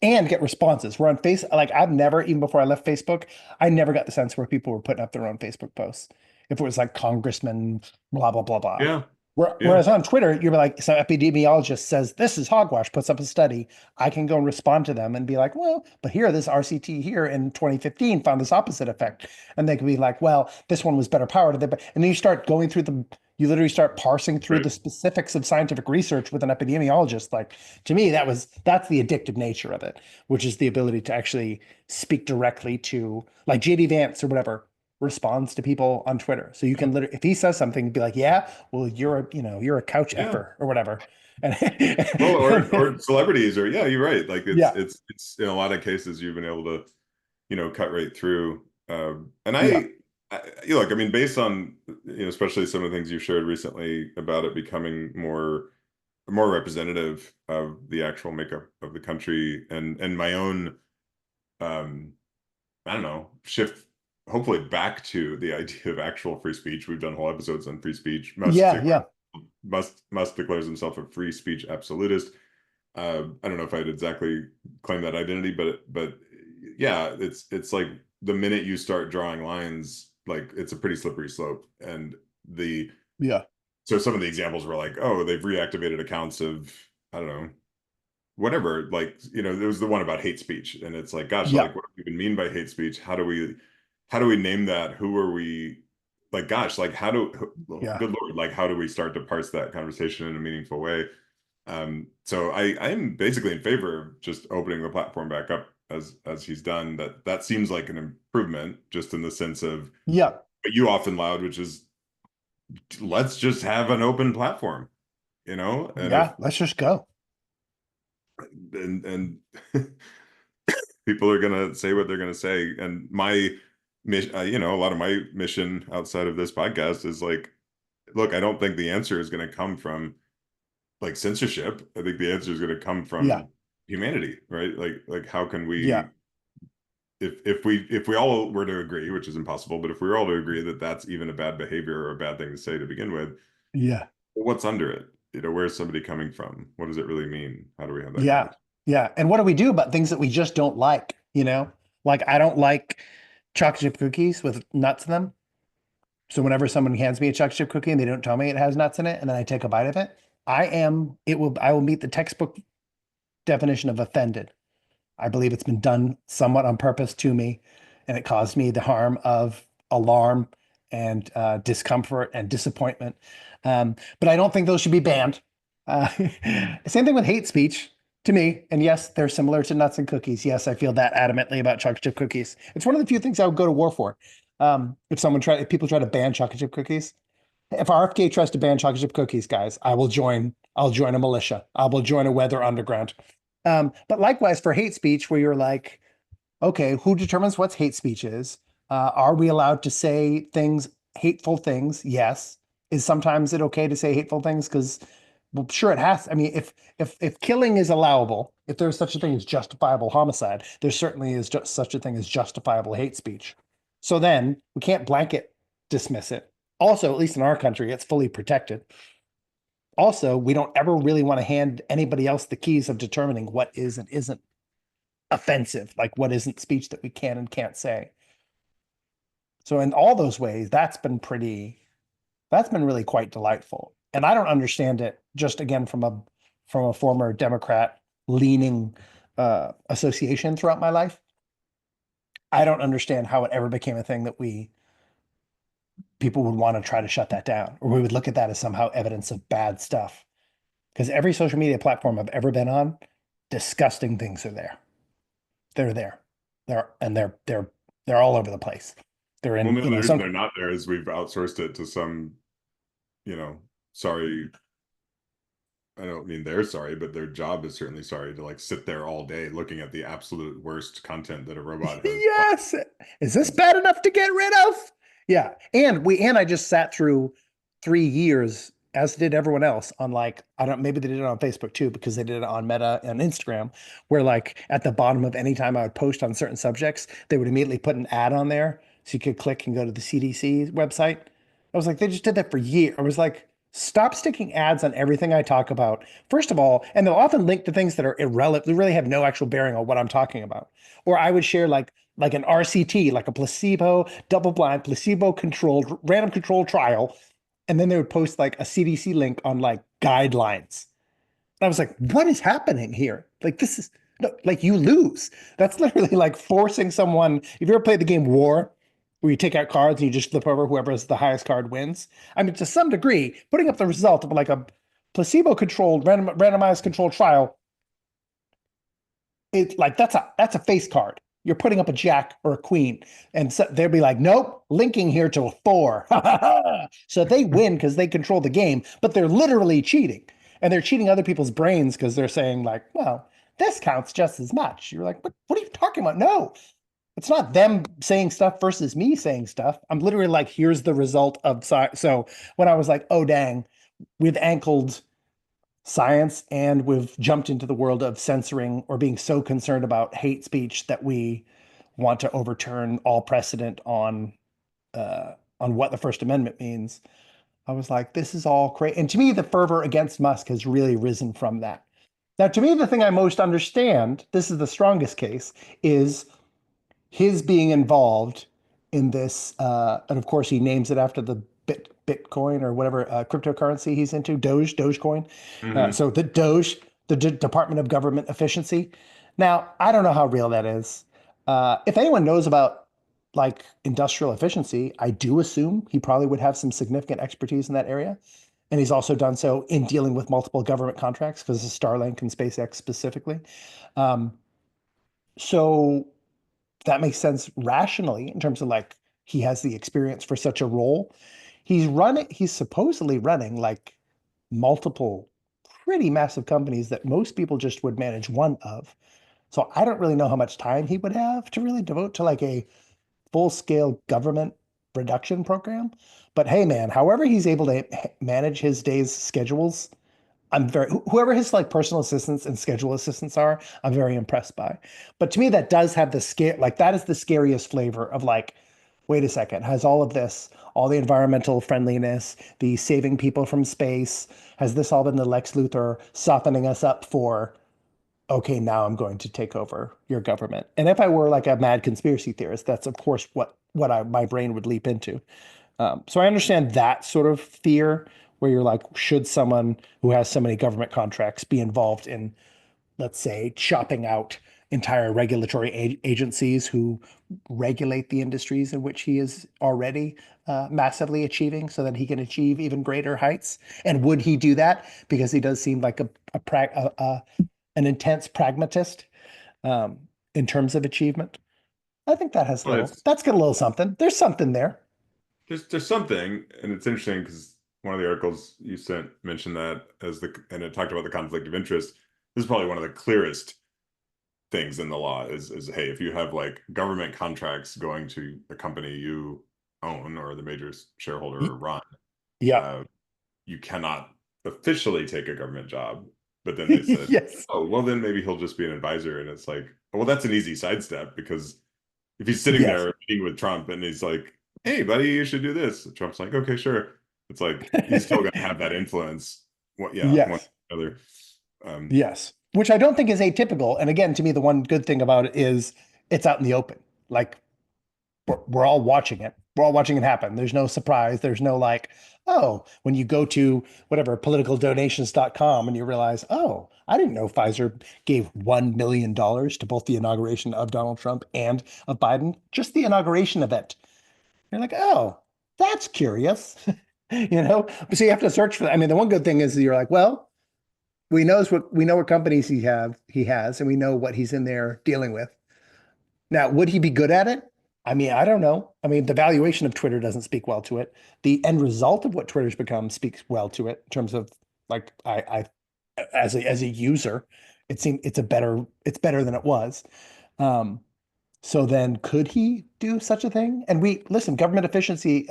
and get responses. We're on face like I've never, even before I left Facebook, I never got the sense where people were putting up their own Facebook posts. If it was like congressman, blah blah blah blah. Yeah. Yeah. Whereas on Twitter, you're like, some epidemiologist says this is hogwash, puts up a study. I can go and respond to them and be like, well, but here, this RCT here in 2015 found this opposite effect. And they could be like, well, this one was better powered. And then you start going through you literally start parsing through Right. the specifics of scientific research with an epidemiologist. Like to me, that's the addictive nature of it, which is the ability to actually speak directly to like JD Vance or whatever responds to people on Twitter. So you can literally, if he says something, be like, yeah, well, you're a couch Yeah. effer or whatever. And, Well, or celebrities, or yeah, you're right. Like yeah, it's in a lot of cases you've been able to, cut right through. And yeah, look, I mean, based on, especially some of the things you shared recently about it becoming more representative of the actual makeup of the country and my own, um, I don't know, shift hopefully back to the idea of actual free speech. We've done whole episodes on free speech. yeah, yeah, Musk declares himself a free speech absolutist. I don't know if I'd exactly claim that identity, but yeah, it's like the minute you start drawing lines, like it's a pretty slippery slope. And the yeah, so some of the examples were like, oh, they've reactivated accounts of, I don't know, whatever. Like, there was the one about hate speech, and it's like, gosh, yeah, like what do we even mean by hate speech? How do we name that? Who are we? Like, gosh, like yeah, good Lord, like how do we start to parse that conversation in a meaningful way? So I'm basically in favor of just opening the platform back up as he's done. That seems like an improvement, just in the sense of yeah, what you often loud, which is let's just have an open platform, and if yeah. Let's just go. and people are gonna say what they're gonna say, and my mission, a lot of my mission outside of this podcast is like, look, I don't think the answer is gonna come from like censorship. I think the answer is going to come Yeah, from humanity, right? Like how can yeah, we, if we all were to agree, which is impossible, but if we were all to agree that that's even a bad behavior or a bad thing to say to begin with, yeah, what's under it? Where's somebody coming from? What does it really mean? How do we have that yeah, conversation? yeah. And what do we do about things that we just don't like? Like I don't like chocolate chip cookies with nuts in them. So whenever someone hands me a chocolate chip cookie and they don't tell me it has nuts in it, and then I take a bite of it, I will meet the textbook definition of offended. I believe it's been done somewhat on purpose to me, and it caused me the harm of alarm and discomfort and disappointment. But I don't think those should be banned. Uh, Same thing with hate speech to me. And yes, they're similar to nuts and cookies. Yes, I feel that adamantly about chocolate chip cookies. It's one of the few things I would go to war for. If people try to ban chocolate chip cookies, if RFK tries to ban chocolate chip cookies, guys, I will join. I'll join a militia. I will join a weather underground. But likewise for hate speech, where you're like, okay, who determines what hate speech is? Are we allowed to say things, hateful things? Yes. Is sometimes it okay to say hateful things? Because, well, sure, it has. I mean, if killing is allowable, if there's such a thing as justifiable homicide, there certainly is just such a thing as justifiable hate speech. So then we can't blanket dismiss it. Also, at least in our country, it's fully protected. Also, we don't ever really want to hand anybody else the keys of determining what is and isn't offensive, like what isn't speech that we can and can't say. So in all those ways, that's been really quite delightful. And I don't understand it just again from a former Democrat leaning association throughout my life. I don't understand how it ever became a thing that we people would want to try to shut that down, or we would look at that as somehow evidence of bad stuff. Because every social media platform I've ever been on, disgusting things are there. They're there. They're all over the place. They're Well, in, no, you the know, reason some they're not there is we've outsourced it to some, you know, sorry, I don't mean they're sorry, but their job is certainly sorry to like sit there all day looking at the absolute worst content that a robot has. yes. Is this bad enough to get rid of? Yeah. And I just sat through 3 years, as did everyone else, on like, I don't maybe they did it on Facebook too, because they did it on Meta and Instagram, where like at the bottom of any time I would post on certain subjects, they would immediately put an ad on there so you could click and go to the CDC website. I was like, they just did that for years. I was like, stop sticking ads on everything I talk about. First of all, and they'll often link to things that are irrelevant, they really have no actual bearing on what I'm talking about. Or I would share like an RCT, like a placebo, double-blind, placebo-controlled, random controlled trial, and then they would post like a CDC link on like guidelines. And I was like, what is happening here? Like this is no, like you lose. That's literally like forcing someone. If you ever played the game War, where you take out cards and you just flip over whoever has the highest card wins. I mean, to some degree, putting up the result of like a placebo-controlled, randomized controlled trial, it like that's a face card. You're putting up a jack or a queen, and so they'll be like, "Nope, linking here to a four." So they win because they control the game, but they're literally cheating, and they're cheating other people's brains because they're saying like, "Well, this counts just as much." You're like, what are you talking about? No, it's not them saying stuff versus me saying stuff. I'm literally like, here's the result of so when I was like, oh dang, we've ankled science and we've jumped into the world of censoring or being so concerned about hate speech that we want to overturn all precedent on what the First Amendment means. I was like, this is all crazy. And to me, the fervor against Musk has really risen from that. Now, to me, the thing I most understand, this is the strongest case, is his being involved in this, and of course he names it after the Bitcoin or whatever cryptocurrency he's into, Dogecoin. Hmm. So the Doge, the Department of Government Efficiency. Now, I don't know how real that is. If anyone knows about like industrial efficiency, I do assume he probably would have some significant expertise in that area. And he's also done so in dealing with multiple government contracts because of Starlink and SpaceX specifically. Um, so that makes sense rationally in terms of like he has the experience for such a role. He's supposedly running like multiple pretty massive companies that most people just would manage one of. So I don't really know how much time he would have to really devote to like a full-scale government production program. But hey, man, however he's able to manage his day's schedules, I'm very whoever his like personal assistants and schedule assistants are, I'm very impressed by. But to me, that does have the scare, like that is the scariest flavor of like, wait a second, has all of this, all the environmental friendliness, the saving people from space, has this all been the Lex Luthor softening us up for, okay, now I'm going to take over your government. And if I were like a mad conspiracy theorist, that's of course what my brain would leap into. So I understand that sort of fear where you're like, should someone who has so many government contracts be involved in, let's say, chopping out entire regulatory agencies who regulate the industries in which he is already massively achieving so that he can achieve even greater heights? And would he do that? Because he does seem like an intense pragmatist um, in terms of achievement. I think Well, it's that's got a little something. There's something there. there's something, and it's interesting because one of the articles you sent mentioned that as and it talked about the conflict of interest. This is probably one of the clearest things in the law is hey, if you have like government contracts going to a company you own or the major shareholder or run, Yeah. uh, you cannot officially take a government job. But then they said, Yes. oh, well, then maybe he'll just be an advisor. And it's like, well, that's an easy sidestep because if he's sitting Yes. there meeting with Trump and he's like, hey, buddy, you should do this. Trump's like, okay, sure. It's like he's still going to have that influence. What, yeah, one Yes. or the other. Um, Yes. Which I don't think is atypical. And again, to me, the one good thing about it is it's out in the open. Like we're all watching it. We're all watching it happen. There's no surprise. There's no like, oh, when you go to whatever politicaldonations.com and you realize, oh, I didn't know Pfizer gave $1 million to both the inauguration of Donald Trump and of Biden, just the inauguration event. You're like, oh, that's curious. So you have to search for that. I mean, the one good thing is you're like, well, we know what companies he has, and we know what he's in there dealing with. Now, would he be good at it? I mean, I don't know. I mean, the valuation of Twitter doesn't speak well to it. The end result of what Twitter's become speaks well to it in terms of like as a user, it's better than it was. Um, so then could he do such a thing? And we listen, government efficiency,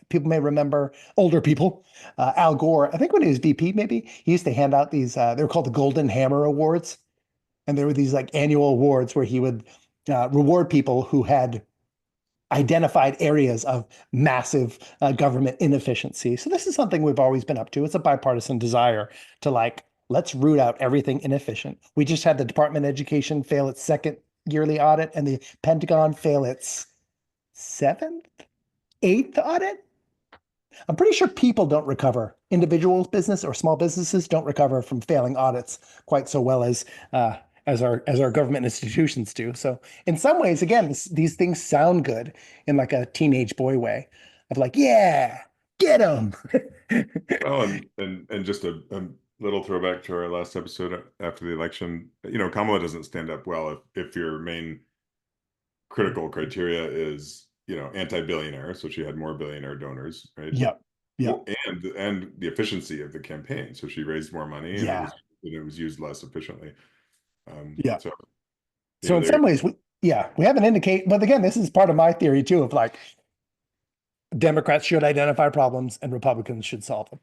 people may remember, older people, Al Gore, I think when he was VP, maybe he used to hand out these, they were called the Golden Hammer Awards. And there were these like annual awards where he would reward people who had identified areas of massive government inefficiency. So this is something we've always been up to. It's a bipartisan desire to like, let's root out everything inefficient. We just had the Department of Education fail its second yearly audit and the Pentagon fail its seventh, eighth audit. I'm pretty sure people don't recover. Individuals, business or small businesses don't recover from failing audits quite so well uh, as our government institutions do. So in some ways, again, these things sound good in like a teenage boy way of like, yeah, get them. well, and just a little throwback to our last episode after the election. Kamala doesn't stand up well if your main critical criteria is anti-billionaire, so she had more billionaire donors, right? Yep. Yep. Well, and the efficiency of the campaign, so she raised more money and Yeah. it was used less efficiently. Yeah. So So in there. some ways, we haven't indicate, but again, this is part of my theory too of like Democrats should identify problems and Republicans should solve them.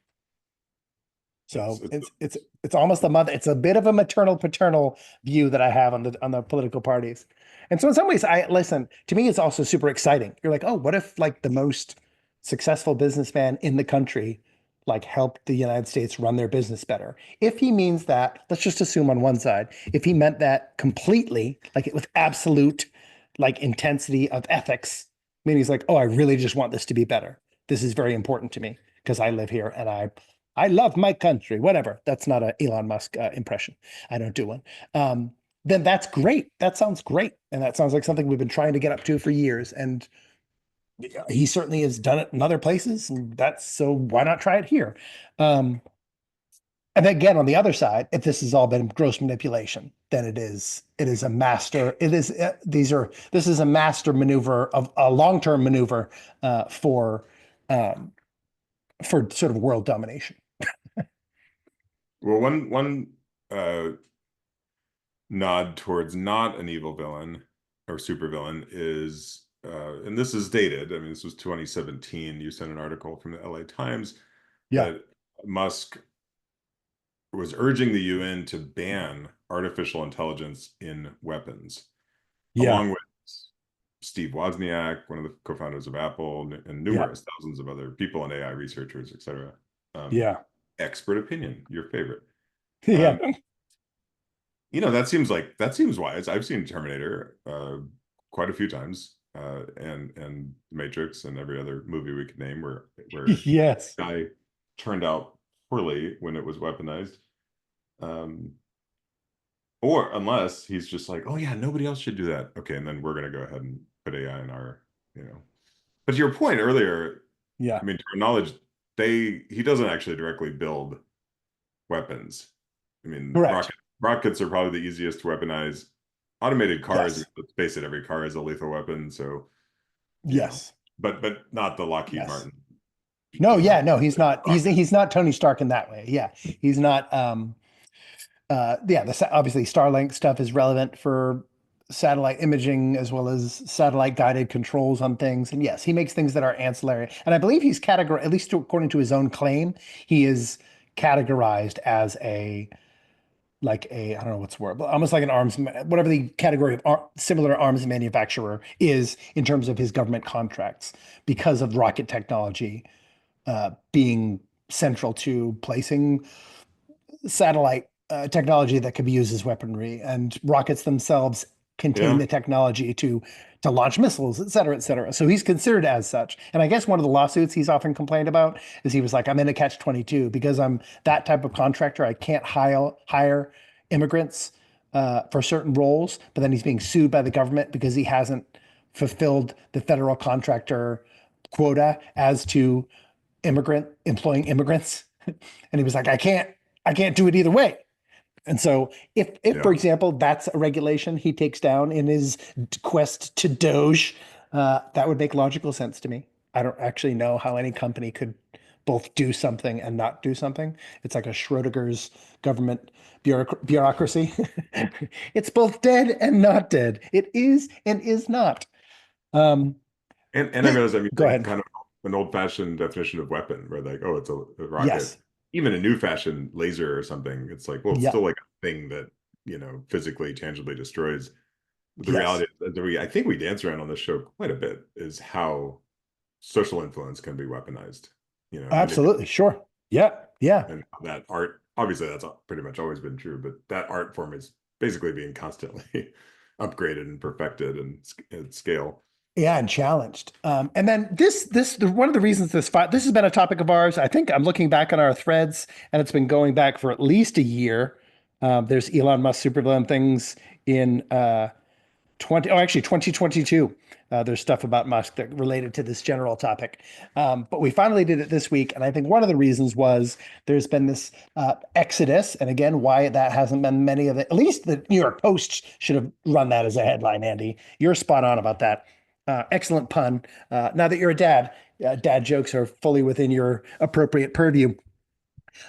So it's almost a mother. It's a bit of a maternal paternal view that I have on the political parties. And so in some ways, I listen, to me, it's also super exciting. You're like, oh, what if like the most successful businessman in the country like helped the United States run their business better? If he means that, let's just assume on one side, if he meant that completely, like with absolute like intensity of ethics, I mean, he's like, oh, I really just want this to be better. This is very important to me because I live here and I love my country, whatever. That's not an Elon Musk impression. I don't do one. Then that's great. That sounds great. And that sounds like something we've been trying to get up to for years. And he certainly has done it in other places. And that's so why not try it here? Um, and again, on the other side, if this has all been gross manipulation, then it is a master. It is this is a master maneuver of a long-term maneuver um, for sort of world domination. Well, one uh, nod towards not an evil villain or supervillain is, and this is dated. I mean, this was 2017. You sent an article from the LA Times Yeah. that Musk was urging the UN to ban artificial intelligence in weapons, Yeah. along with Steve Wozniak, one of the co-founders of Apple, and Yeah. numerous thousands of other people and AI researchers, etc. Yeah. Expert opinion, your favorite. Yeah. Um, that seems wise. I've seen Terminator quite a few times, and Matrix and every other movie we could name where Yes. guy turned out poorly when it was weaponized. Um, or unless he's just like, oh yeah, nobody else should do that. Okay, and then we're gonna go ahead and put AI in our, you know. But to your point earlier, Yeah, I mean, to our knowledge, he doesn't actually directly build weapons. I mean, correct. rockets are probably the easiest to weaponize. Automated cars, Yes, let's face it, every car is a lethal weapon. So, you know, yes, but not the Lockheed yes. Martin, No, you know, yeah, no, he's not. rocket. He's not Tony Stark in that way. Yeah, he's not. Yeah, obviously Starlink stuff is relevant for satellite imaging as well as satellite guided controls on things. And yes, he makes things that are ancillary. And I believe he's categorized, at least according to his own claim, he is categorized as a like a I don't know what's the word, but almost like an arms, whatever the category of similar arms manufacturer is in terms of his government contracts because of rocket technology being central to placing satellite technology that could be used as weaponry, and rockets themselves contain Yeah, the technology to launch missiles, et cetera, et cetera. So he's considered as such. And I guess one of the lawsuits he's often complained about is he was like, I'm in a catch 22 because I'm that type of contractor. I can't hire immigrants for certain roles, but then he's being sued by the government because he hasn't fulfilled the federal contractor quota as to immigrant employing immigrants. And he was like, I can't do it either way. And so if for yeah. example, that's a regulation he takes down in his quest to Doge, that would make logical sense to me. I don't actually know how any company could both do something and not do something. It's like a Schrodinger's government bureaucracy. It's both dead and not dead. It is and is not. Um, And I realize I'm Go using ahead. kind of an old-fashioned definition of weapon, where like, oh, it's a rocket. Yes. Even a new-fashioned laser or something, it's like, well, it's Yeah. still like a thing that, physically, tangibly destroys. But the reality Yes. is that I think we dance around on this show quite a bit, is how social influence can be weaponized, manipulated, Absolutely. Sure. Yeah. Yeah. and that art, obviously that's pretty much always been true, but that art form is basically being constantly upgraded and perfected and scale. Yeah, and challenged. And then one of the reasons this has been a topic of ours. I think I'm looking back on our threads, and it's been going back for at least a year. There's Elon Musk supervillain things in 2022. There's stuff about Musk that related to this general topic. But we finally did it this week. And I think one of the reasons was there's been this exodus. And again, why that hasn't been many of it, at least the New York Post should have run that as a headline, Andy. You're spot on about that. Excellent pun. Now that you're a dad, dad jokes are fully within your appropriate purview.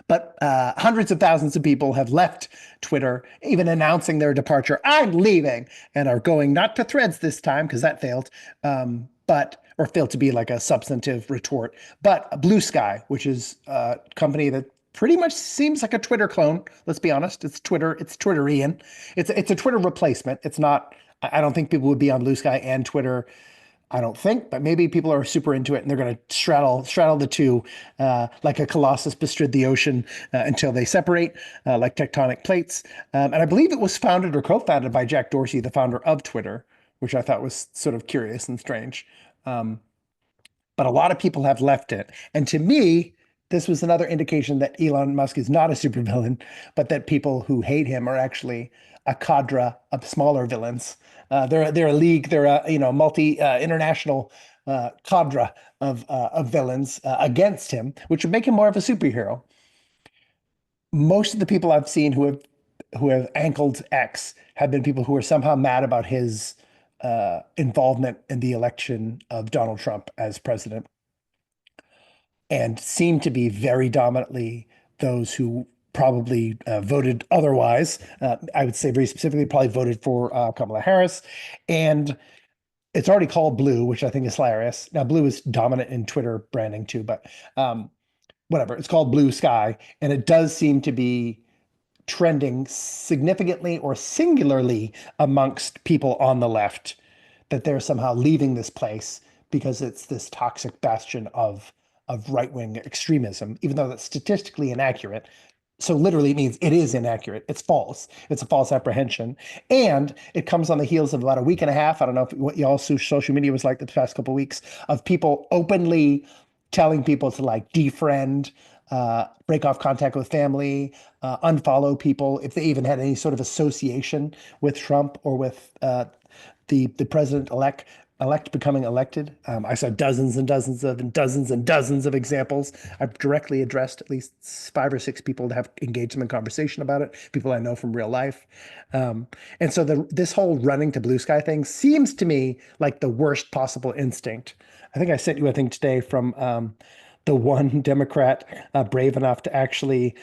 But hundreds of thousands of people have left Twitter, even announcing their departure. I'm leaving, and are going not to Threads this time because that failed, but or failed to be like a substantive retort, but Blue Sky, which is a company that pretty much seems like a Twitter clone. Let's be honest, it's Twitter, it's Twitterian, it's a Twitter replacement. It's not. I don't think people would be on Blue Sky and Twitter. I don't think, but maybe people are super into it and they're going to straddle the two, like a colossus bestrid the ocean until they separate, like tectonic plates. And I believe it was founded or co-founded by Jack Dorsey, the founder of Twitter, which I thought was sort of curious and strange. Um, but a lot of people have left it. And to me, this was another indication that Elon Musk is not a supervillain, but that people who hate him are actually a cadre of smaller villains. They're a league, they're a multi international cadre of villains against him, which would make him more of a superhero. Most of the people I've seen who have ankled X have been people who are somehow mad about his involvement in the election of Donald Trump as president, and seem to be very dominantly those who probably voted otherwise. I would say very specifically, probably voted for Kamala Harris. And it's already called Blue, which I think is hilarious. Now, Blue is dominant in Twitter branding too, but whatever. It's called Blue Sky. And it does seem to be trending significantly or singularly amongst people on the left that they're somehow leaving this place because it's this toxic bastion of right-wing extremism, even though that's statistically inaccurate. So literally means it is inaccurate. It's false. It's a false apprehension. And it comes on the heels of about a week and a half. I don't know what y'all's social media was like the past couple of weeks of people openly telling people to like defriend, break off contact with family, unfollow people if they even had any sort of association with Trump or with the president elect becoming elected. I saw dozens and dozens of examples. I've directly addressed at least 5 or 6 people to have engaged them in conversation about it, people I know from real life. And so this whole running to blue sky thing seems to me like the worst possible instinct. I think I sent you a thing today from the one Democrat brave enough to actually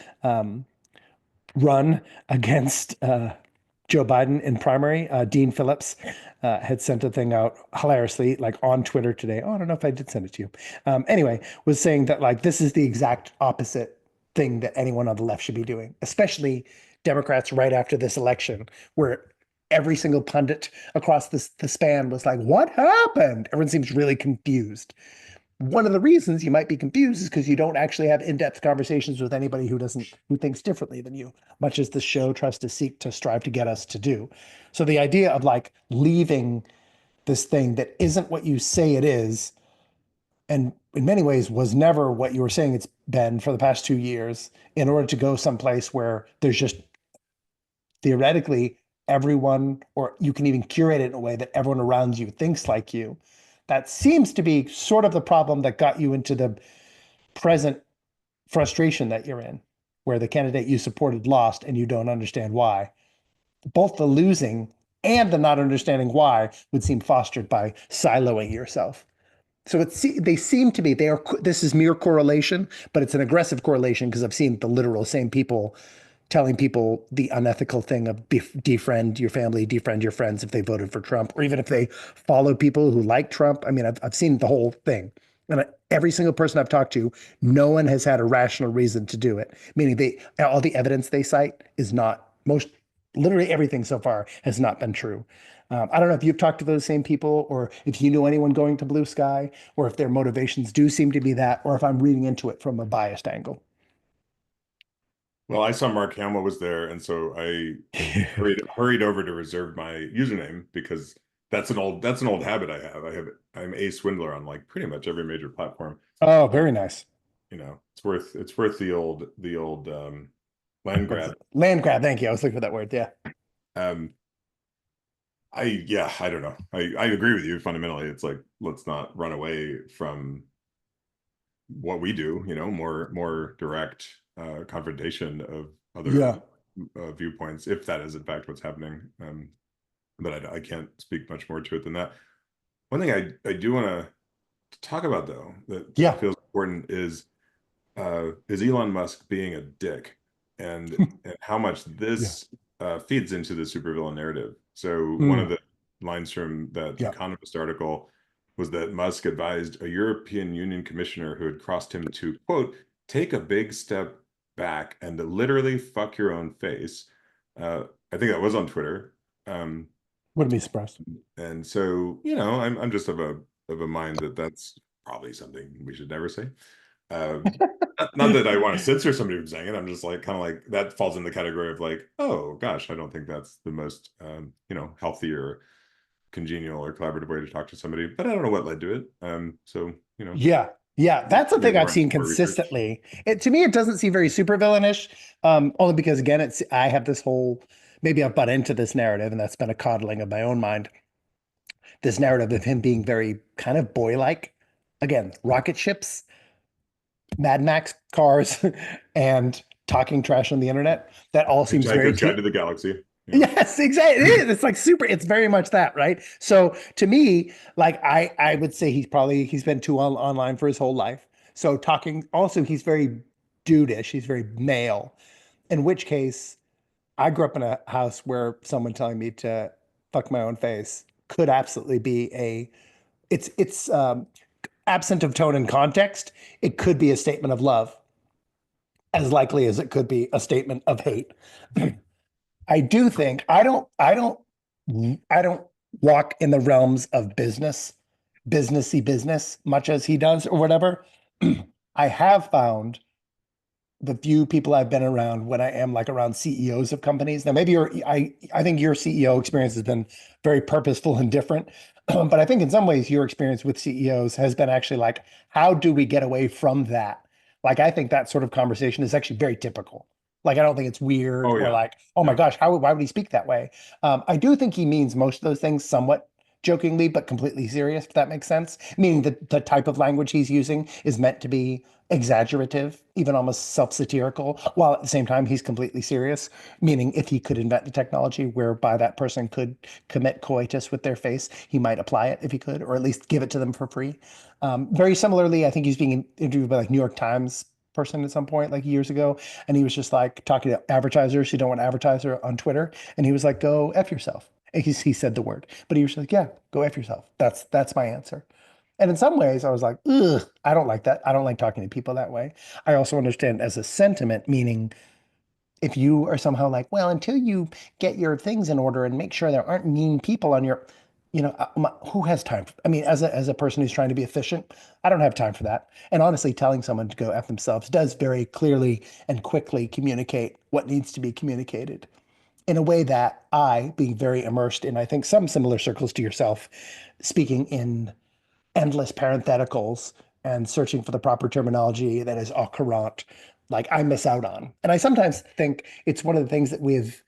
run against Joe Biden in primary. Dean Phillips had sent a thing out hilariously, like on Twitter today. Oh, I don't know if I did send it to you. Anyway, was saying that like this is the exact opposite thing that anyone on the left should be doing, especially Democrats right after this election, where every single pundit across the span was like, "What happened?" Everyone seems really confused. One of the reasons you might be confused is because you don't actually have in-depth conversations with anybody who thinks differently than you, much as the show tries to strive to get us to do. So the idea of like leaving this thing that isn't what you say it is, and in many ways was never what you were saying it's been for the past 2 years, in order to go someplace where there's just theoretically everyone, or you can even curate it in a way that everyone around you thinks like you. That seems to be sort of the problem that got you into the present frustration that you're in, where the candidate you supported lost and you don't understand why. Both the losing and the not understanding why would seem fostered by siloing yourself. So they seem to be, this is mere correlation, but it's an aggressive correlation because I've seen the literal same people telling people the unethical thing of defriend your family, defriend your friends if they voted for Trump, or even if they follow people who like Trump. I mean, I've seen the whole thing. And every single person I've talked to, no one has had a rational reason to do it. Meaning all the evidence they cite is not literally everything so far has not been true. I don't know if you've talked to those same people or if you know anyone going to Blue Sky or if their motivations do seem to be that, or if I'm reading into it from a biased angle. Well, I saw Mark Hamill was there, and so I hurried over to reserve my username because that's an old habit I have. I'm a swindler on like pretty much every major platform. Oh, Uh, very nice. it's worth the old land What is grab. it? Land grab. Thank you. I was looking for that word. Yeah. Um, I don't know. I agree with you fundamentally. It's like let's not run away from what we do, more direct confrontation of other Yeah. viewpoints, if that is in fact what's happening. But I can't speak much more to it than that. One thing I do want to talk about though that Yeah. feels important is Elon Musk being a dick and how much Yeah. this feeds into the supervillain narrative. So one of Mm, the lines from that yeah. Economist article was that Musk advised a European Union commissioner who had crossed him to, quote, take a big step back and to literally fuck your own face. I think that was on Twitter. Um, Wouldn't be surprised. and so, I'm just of a mind that that's probably something we should never say. Not that I want to censor somebody from saying it. I'm just like kind of like that falls in the category of like, oh gosh, I don't think that's the most healthy or congenial or collaborative way to talk to somebody. But I don't know what led to it. So Yeah. Yeah. That's the maybe thing I've more seen more research. consistently. To me, it doesn't seem very super villainish. Only because again, I have this whole, maybe I've bought into this narrative, and that's been a coddling of my own mind. This narrative of him being very kind of boy-like. Again, rocket ships, Mad Max cars, and talking trash on the internet. That all seems very Hitchhiker's Guide to the Galaxy. Yeah. Yes, exactly. It is. It's like super, it's very much that, right? So to me, like I would say he's been too online for his whole life. So talking also he's very dudeish, he's very male. In which case, I grew up in a house where someone telling me to fuck my own face could absolutely be it's absent of tone and context, it could be a statement of love as likely as it could be a statement of hate. I do think I don't walk in the realms of businessy business much as he does or whatever. I have found the few people I've been around when I am like around CEOs of companies. Now maybe I think your CEO experience has been very purposeful and different. But I think in some ways your experience with CEOs has been actually like, how do we get away from that? Like I think that sort of conversation is actually very typical. Like I don't think it's weird Oh or yeah. like, oh my Yeah. gosh, why would he speak that way? I do think he means most of those things somewhat jokingly, but completely serious, if that makes sense. Meaning the type of language he's using is meant to be exaggerative, even almost self-satirical, while at the same time he's completely serious. Meaning if he could invent the technology whereby that person could commit coitus with their face, he might apply it if he could, or at least give it to them for free. Very similarly, I think he's being interviewed by like New York Times person at some point, like years ago, and he was just like talking to advertisers who don't want to advertiser on Twitter, and he was like, "Go f yourself." And he said the word, but he was like, "Yeah, go f yourself." That's my answer. And in some ways, I was like, "Ugh, I don't like that. I don't like talking to people that way." I also understand as a sentiment, meaning if you are somehow like, well, until you get your things in order and make sure there aren't mean people on your, who has time? I mean, as a person who's trying to be efficient, I don't have time for that. And honestly, telling someone to go F themselves does very clearly and quickly communicate what needs to be communicated in a way that I, being very immersed in, I think, some similar circles to yourself, speaking in endless parentheticals and searching for the proper terminology that is au courant, like I miss out on. And I sometimes think it's one of the things that we've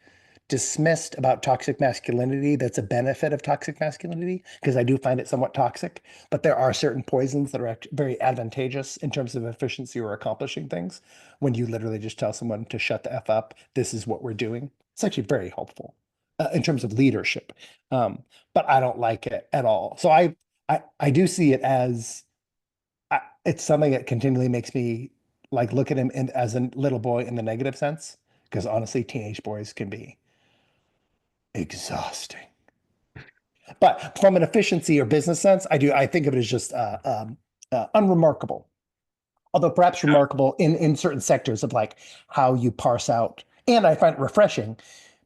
dismissed about toxic masculinity that's a benefit of toxic masculinity, because I do find it somewhat toxic, but there are certain poisons that are very advantageous in terms of efficiency or accomplishing things. When you literally just tell someone to shut the F up, this is what we're doing. It's actually very helpful in terms of leadership. But I don't like it at all. So I do see it as it's something that continually makes me like look at him as a little boy in the negative sense, because honestly, teenage boys can be exhausting. But from an efficiency or business sense, I think of it as just unremarkable, although perhaps remarkable in certain sectors of like how you parse out. And I find it refreshing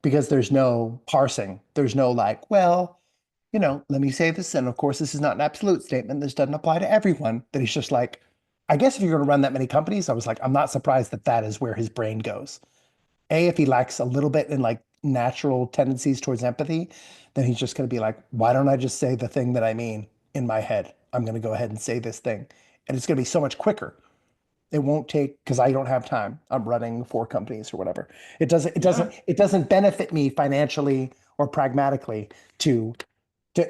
because there's no parsing. There's no like, well, let me say this, and of course, this is not an absolute statement. This doesn't apply to everyone. That he's just like, I guess if you're going to run that many companies, I was like, I'm not surprised that that is where his brain goes. If he lacks a little bit in like natural tendencies towards empathy, then he's just going to be like, why don't I just say the thing that I mean in my head? I'm going to go ahead and say this thing. And it's going to be so much quicker. It won't take because I don't have time. I'm running four companies or whatever. Yeah. It doesn't benefit me financially or pragmatically to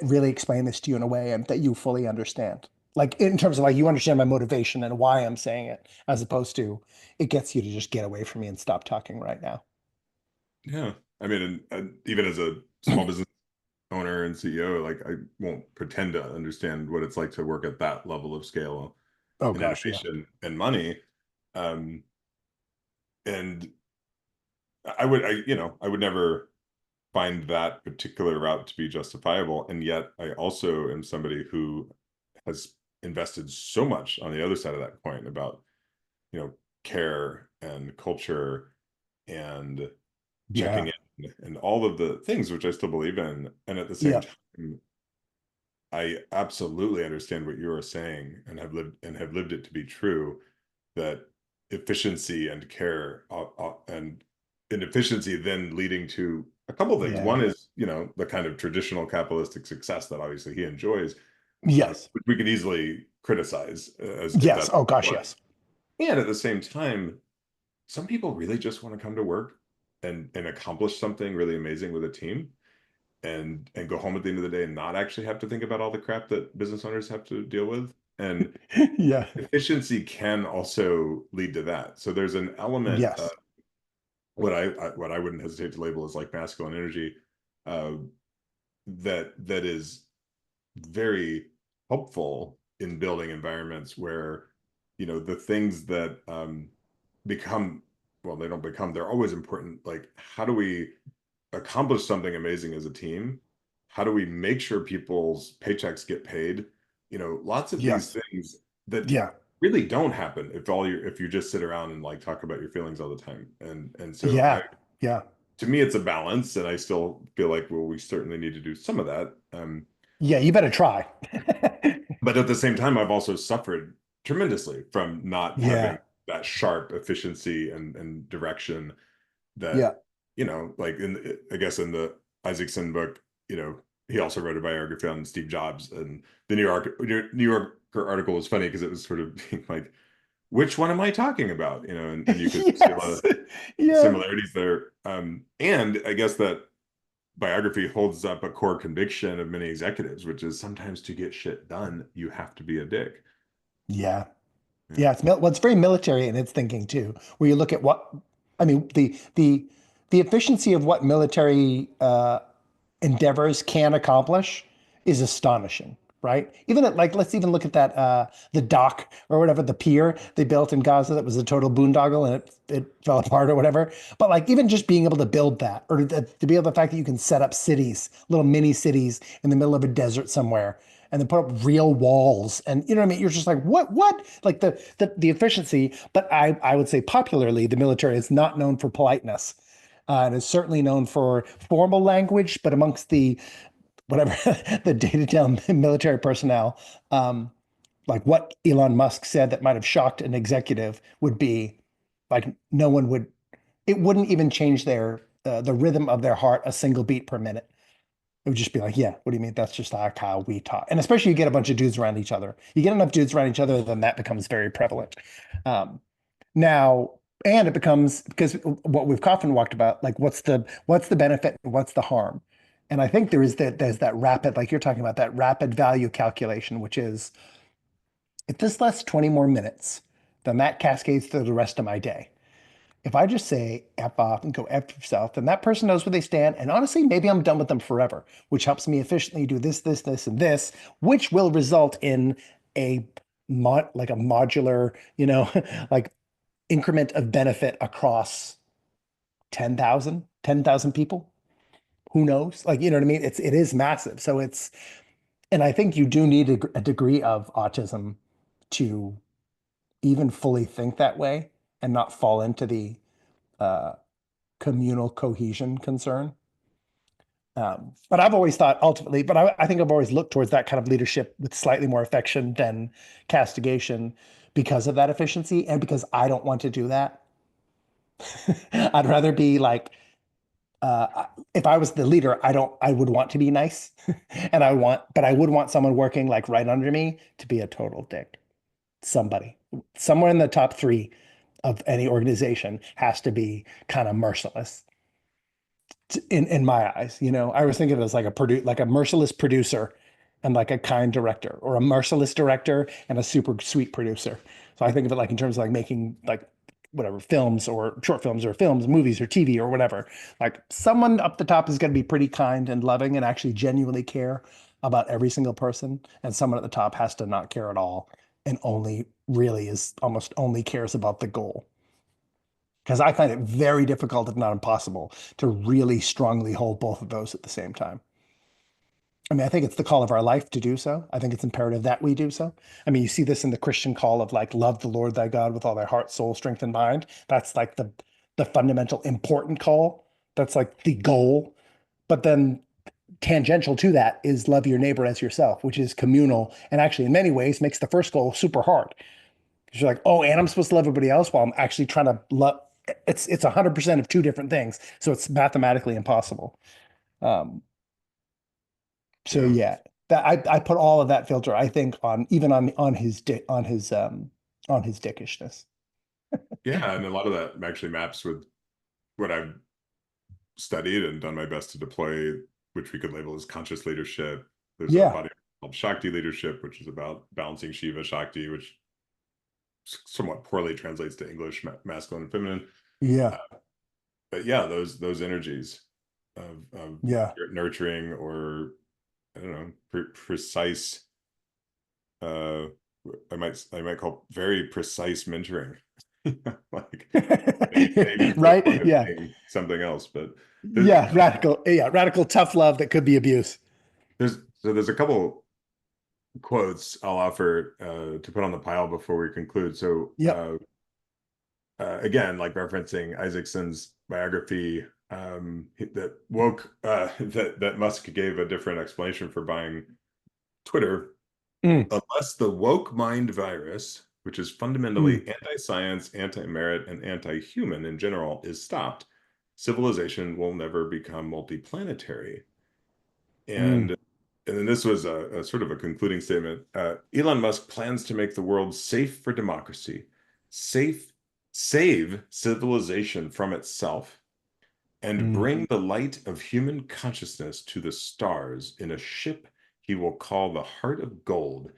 really explain this to you in a way and that you fully understand. Like in terms of like you understand my motivation and why I'm saying it, as opposed to it gets you to just get away from me and stop talking right now. Yeah. I mean, and even as a small business owner and CEO, like I won't pretend to understand what it's like to work at that level of scale Oh in gosh, yeah. innovation and money. Um, and I would never find that particular route to be justifiable. And yet I also am somebody who has invested so much on the other side of that coin about, you know, care and culture and checking Yeah. in and all of the things which I still believe in. And at the same Yeah. time, I absolutely understand what you are saying and have lived it to be true that efficiency and care and efficiency then leading to a couple things. Yeah. One is, the kind of traditional capitalistic success that obviously he enjoys, Yes. which we could easily criticize as if Yes. that's Oh gosh, what. yes. And at the same time, some people really just want to come to work and accomplish something really amazing with a team and go home at the end of the day and not actually have to think about all the crap that business owners have to deal with. And Yeah. efficiency can also lead to that. So there's an element of Yes. what I wouldn't hesitate to label as like masculine energy, uh, that is very helpful in building environments where the things that become well, they don't become, they're always important. Like, how do we accomplish something amazing as a team? How do we make sure people's paychecks get paid? Lots of these Yes. things that Yeah. really don't happen if you just sit around and like talk about your feelings all the time. And so I Yeah. Yeah. to me it's a balance, and I still feel like, well, we certainly need to do some of that. Yeah. You better try. But at the same time, I've also suffered tremendously from not Yeah. having that sharp efficiency and direction that, Yeah. like I guess in the Isaacson book, he also wrote a biography on Steve Jobs, and the New Yorker article was funny because it was sort of being like, which one am I talking about? And you could see a lot Yes. of Yeah. similarities there. And I guess that biography holds up a core conviction of many executives, which is sometimes to get shit done, you have to be a dick. Yeah. Yeah. Yeah, well, it's very military in its thinking too, where you look at what, I mean, the efficiency of what military endeavors can accomplish is astonishing, right? Even at, like, let's even look at that the dock or whatever, the pier they built in Gaza that was a total boondoggle and it fell apart or whatever. But like even just being able to build that, or to be able the fact that you can set up cities, little mini cities in the middle of a desert somewhere, and then put up real walls, and you know what I mean, you're just like what like the efficiency. But I would say popularly the military is not known for politeness, and is certainly known for formal language, but amongst the whatever the day-to-day military personnel, like what Elon Musk said that might have shocked an executive would be like no one would, it wouldn't even change the rhythm of their heart a single beat per minute. It would just be like, yeah, what do you mean? That's just like how we talk. And especially you get a bunch of dudes around each other. You get enough dudes around each other, then that becomes very prevalent. Um, Now, and it becomes, because what we've often walked about, like what's the benefit and what's the harm? And I think there's that rapid, like you're talking about, that rapid value calculation, which is if this lasts 20 more minutes, then that cascades through the rest of my day. If I just say F off and go F yourself, then that person knows where they stand. And honestly, maybe I'm done with them forever, which helps me efficiently do this, and this, which will result in a like a modular, like increment of benefit across 10,000 people. Who knows? Like, you know what I mean? It is massive. So and I think you do need a degree of autism to even fully think that way and not fall into the uh, communal cohesion concern. But I've always thought ultimately, but I think I've always looked towards that kind of leadership with slightly more affection than castigation because of that efficiency and because I don't want to do that. I'd rather be like, if I was the leader, I would want to be nice but I would want someone working like right under me to be a total dick. Somebody, somewhere in the top three of any organization has to be kind of merciless in my eyes. I was thinking of it as like like a merciless producer and like a kind director, or a merciless director and a super sweet producer. So I think of it like in terms of like making like whatever films or short films or films, movies or TV or whatever. Like someone up the top is going to be pretty kind and loving and actually genuinely care about every single person, and someone at the top has to not care at all and only really is almost only cares about the goal. Because I find it very difficult, if not impossible, to really strongly hold both of those at the same time. I mean, I think it's the call of our life to do so. I think it's imperative that we do so. I mean, you see this in the Christian call of like, love the Lord thy God with all thy heart, soul, strength, and mind. That's like the fundamental important call. That's like the goal. But then tangential to that is love your neighbor as yourself, which is communal and actually in many ways makes the first goal super hard. Because you're like, oh, and I'm supposed to love everybody else while I'm actually trying to love. It's 100% of two different things, so it's mathematically impossible. Um, so Yeah. yeah, that I put all of that filter, I think, on even on his dick on his dickishness. Yeah. And a lot of that actually maps with what I've studied and done my best to deploy, which we could label as conscious leadership. There's a Yeah, body called Shakti leadership, which is about balancing Shiva Shakti, which somewhat poorly translates to English, masculine and feminine. yeah, Uh, but yeah, those energies of yeah. nurturing, or I don't know, precise. Uh, I might call very precise mentoring. Like maybe to the point Right? of Yeah, being something else, but there's yeah. Radical, yeah, radical tough love that could be abuse. there's a couple quotes I'll offer to put on the pile before we conclude. So Yep. again, like referencing Isaacson's biography, that woke that Musk gave a different explanation for buying Twitter. Mm, Unless the woke mind virus, which is mm, fundamentally anti-science, anti-merit, and anti-human in general, is stopped, civilization will never become multiplanetary. mm. And then this was a sort of a concluding statement. Elon Musk plans to make the world safe for democracy, safe, save civilization from itself, and Mm. bring the light of human consciousness to the stars in a ship he will call the Heart of Gold,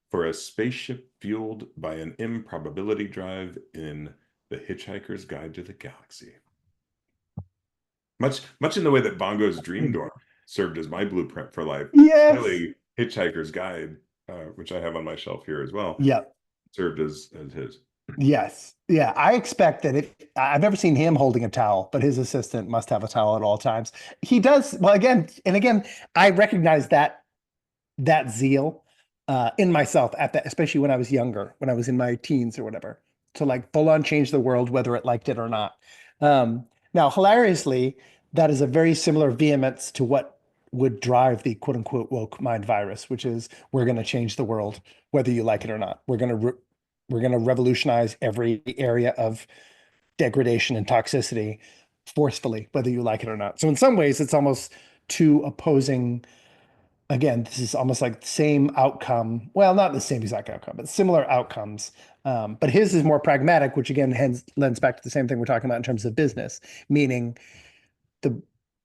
for a spaceship fueled by an improbability drive in The Hitchhiker's Guide to the Galaxy. Much in the way that Bongo's Dream Dorm served as my blueprint for life, Yes. clearly Hitchhiker's Guide, which I have on my shelf here as well, Yeah. served as his. Yes. Yeah. I expect that if I've never seen him holding a towel, but his assistant must have a towel at all times. He does. Well, again, and again, I recognize that zeal in myself at that, especially when I was younger, when I was in my teens or whatever, to like full on change the world, whether it liked it or not. Now, hilariously, that is a very similar vehemence to what would drive the quote unquote woke mind virus, which is we're going to change the world, whether you like it or not. We're going to revolutionize every area of degradation and toxicity forcefully, whether you like it or not. So in some ways, it's almost two opposing, again, this is almost like the same outcome. Well, not the same exact outcome, but similar outcomes. But his is more pragmatic, which again lends back to the same thing we're talking about in terms of business, meaning the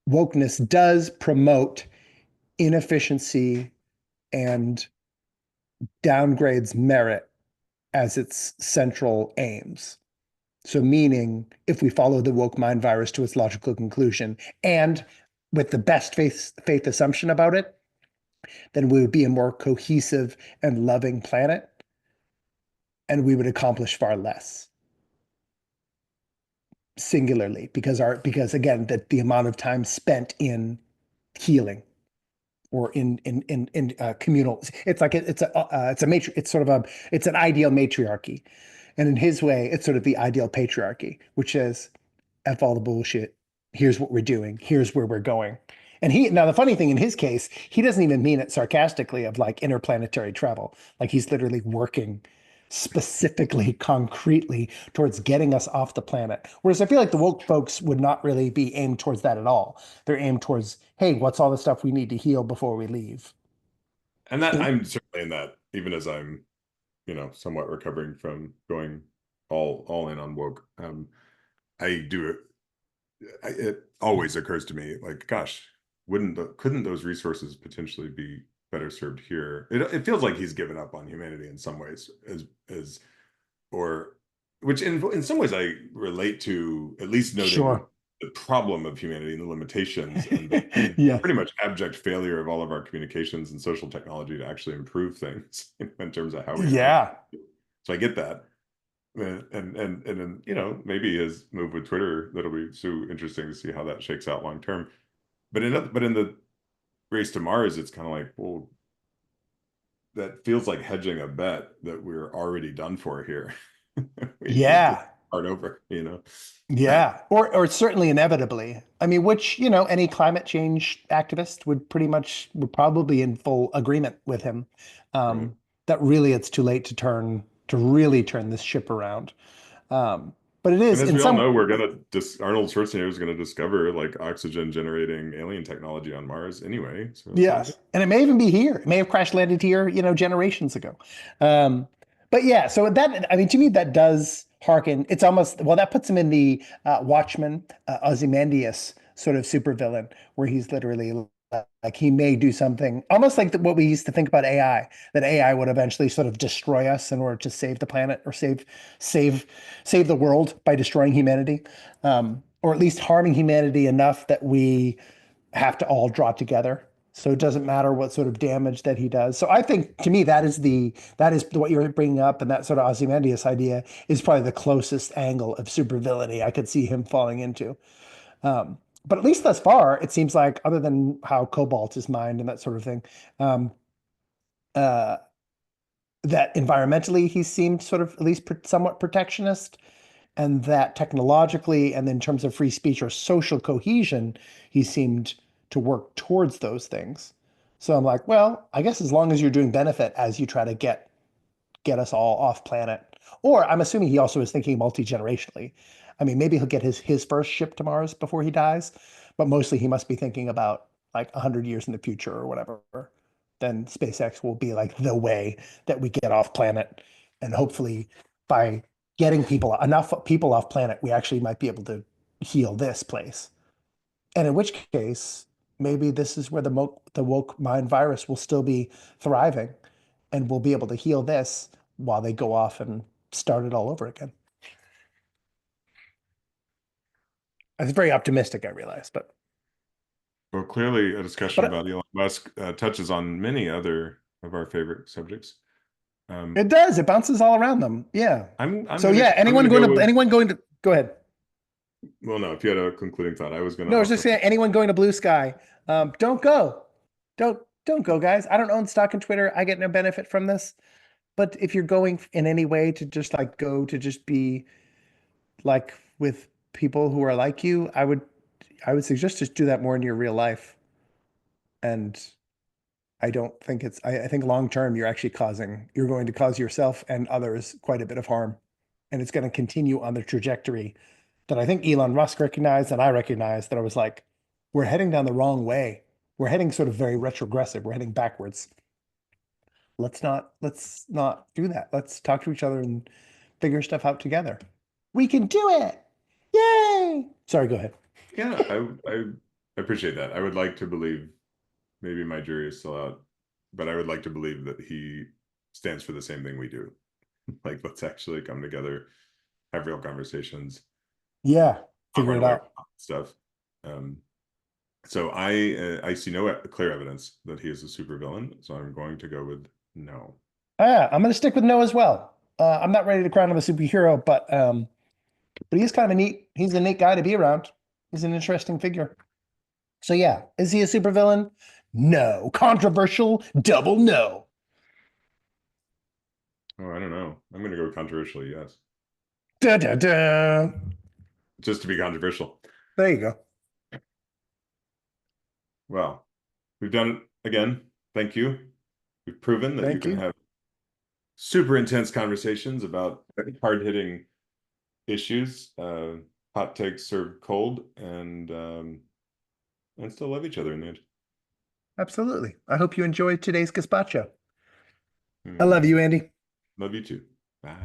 wokeness does promote inefficiency and downgrades merit as its central aims. So, meaning if we follow the woke mind virus to its logical conclusion and with the best faith assumption about it, then we would be a more cohesive and loving planet, and we would accomplish far less singularly because again the amount of time spent in healing or in communal, it's like it's a it's sort of it's an ideal matriarchy, and in his way it's sort of the ideal patriarchy, which is F all the bullshit. Here's what we're doing. Here's where we're going. And now the funny thing in his case, he doesn't even mean it sarcastically of like interplanetary travel. Like he's literally working specifically, concretely towards getting us off the planet. Whereas I feel like the woke folks would not really be aimed towards that at all. They're aimed towards, hey, what's all the stuff we need to heal before we leave? And that In- I'm certainly in that, even as I'm, somewhat recovering from going all in on woke. I do it. It always occurs to me, like, gosh, couldn't those resources potentially be better served here? It feels like he's given up on humanity in some ways, as or which in some ways I relate to, at least noting sure. the problem of humanity and the limitations and the Yeah. pretty much abject failure of all of our communications and social technology to actually improve things in terms of how we interact. Yeah. So I get that. And then, maybe his move with Twitter, that'll be so interesting to see how that shakes out long term. But in the race to Mars, it's kind of like, well, that feels like hedging a bet that we're already done for here. We need to Yeah. start over. Yeah, or certainly inevitably. I mean, which, any climate change activist would probably in full agreement with him. Right. That really it's too late to really turn this ship around. Um, but it And is as in we all some know, we're gonna just Arnold Schwarzenegger is gonna discover like oxygen generating alien technology on Mars anyway. So it's all good. Yes, and it may even be here. It may have crash landed here, generations ago. Um, but yeah, so that I mean, to me, that does harken. It's almost well, that puts him in the Watchmen, Ozymandias sort of supervillain, where he's literally like he may do something almost like what we used to think about AI, that AI would eventually sort of destroy us in order to save the planet or save save the world by destroying humanity, or at least harming humanity enough that we have to all draw together. So it doesn't matter what sort of damage that he does. So I think to me that is what you're bringing up, and that sort of Ozymandias idea is probably the closest angle of supervillainy I could see him falling into. But at least thus far, it seems like other than how Cobalt is mined and that sort of thing, um, uh, that environmentally he seemed sort of at least somewhat protectionist, and that technologically and in terms of free speech or social cohesion, he seemed to work towards those things. So I'm like, well, I guess as long as you're doing benefit as you try to get us all off planet. Or I'm assuming he also is thinking multi-generationally. I mean, maybe he'll get his first ship to Mars before he dies, but mostly he must be thinking about like 100 years in the future or whatever. Then SpaceX will be like the way that we get off planet. And hopefully by getting people enough people off planet, we actually might be able to heal this place. And in which case, maybe this is where the woke mind virus will still be thriving, and we'll be able to heal this while they go off and start it all over again. It's very optimistic, I realize, Well, clearly, a discussion but about Elon Musk touches on many other of our favorite subjects. it does. It bounces all around them. Yeah. So yeah, I'm gonna go with. anyone going to go ahead. Well, no, if you had a concluding thought, I was gonna No, I was just also. saying anyone going to Blue Sky, don't go. Don't go, guys. I don't own stock in Twitter. I get no benefit from this. But if you're going in any way to just like go to just be like with people who are like you, I would suggest just do that more in your real life. And I don't think I think long term you're going to cause yourself and others quite a bit of harm. And it's going to continue on the trajectory that I think Elon Musk recognized and I recognized that I was like, we're heading down the wrong way. We're heading sort of very retrogressive. We're heading backwards. Let's not do that. Let's talk to each other and figure stuff out together. We can do it. Yay. Sorry, go ahead. Yeah, I appreciate that. I would like to believe, maybe my jury is still out, but I would like to believe that he stands for the same thing we do. Like, let's actually come together, have real conversations, Yeah, not figure run it away out. from stuff. So I see no clear evidence that he is a supervillain, so I'm going to go with no. Yeah, I'm going to stick with no as well. I'm not ready to crown him a superhero, but he's kind of a he's a neat guy to be around. He's an interesting figure. So yeah, is he a supervillain? No. Controversial, double no. Oh, I don't know. I'm going to go controversially, yes. Da da da. Just to be controversial. There you go. Well, we've done it again. Thank you. We've proven that you Thank can you. have super intense conversations about hard-hitting issues, hot takes served cold, and still love each other in the end. Absolutely. I hope you enjoyed today's gazpacho. I Hmm. love you, Andy. Love you too. Bye.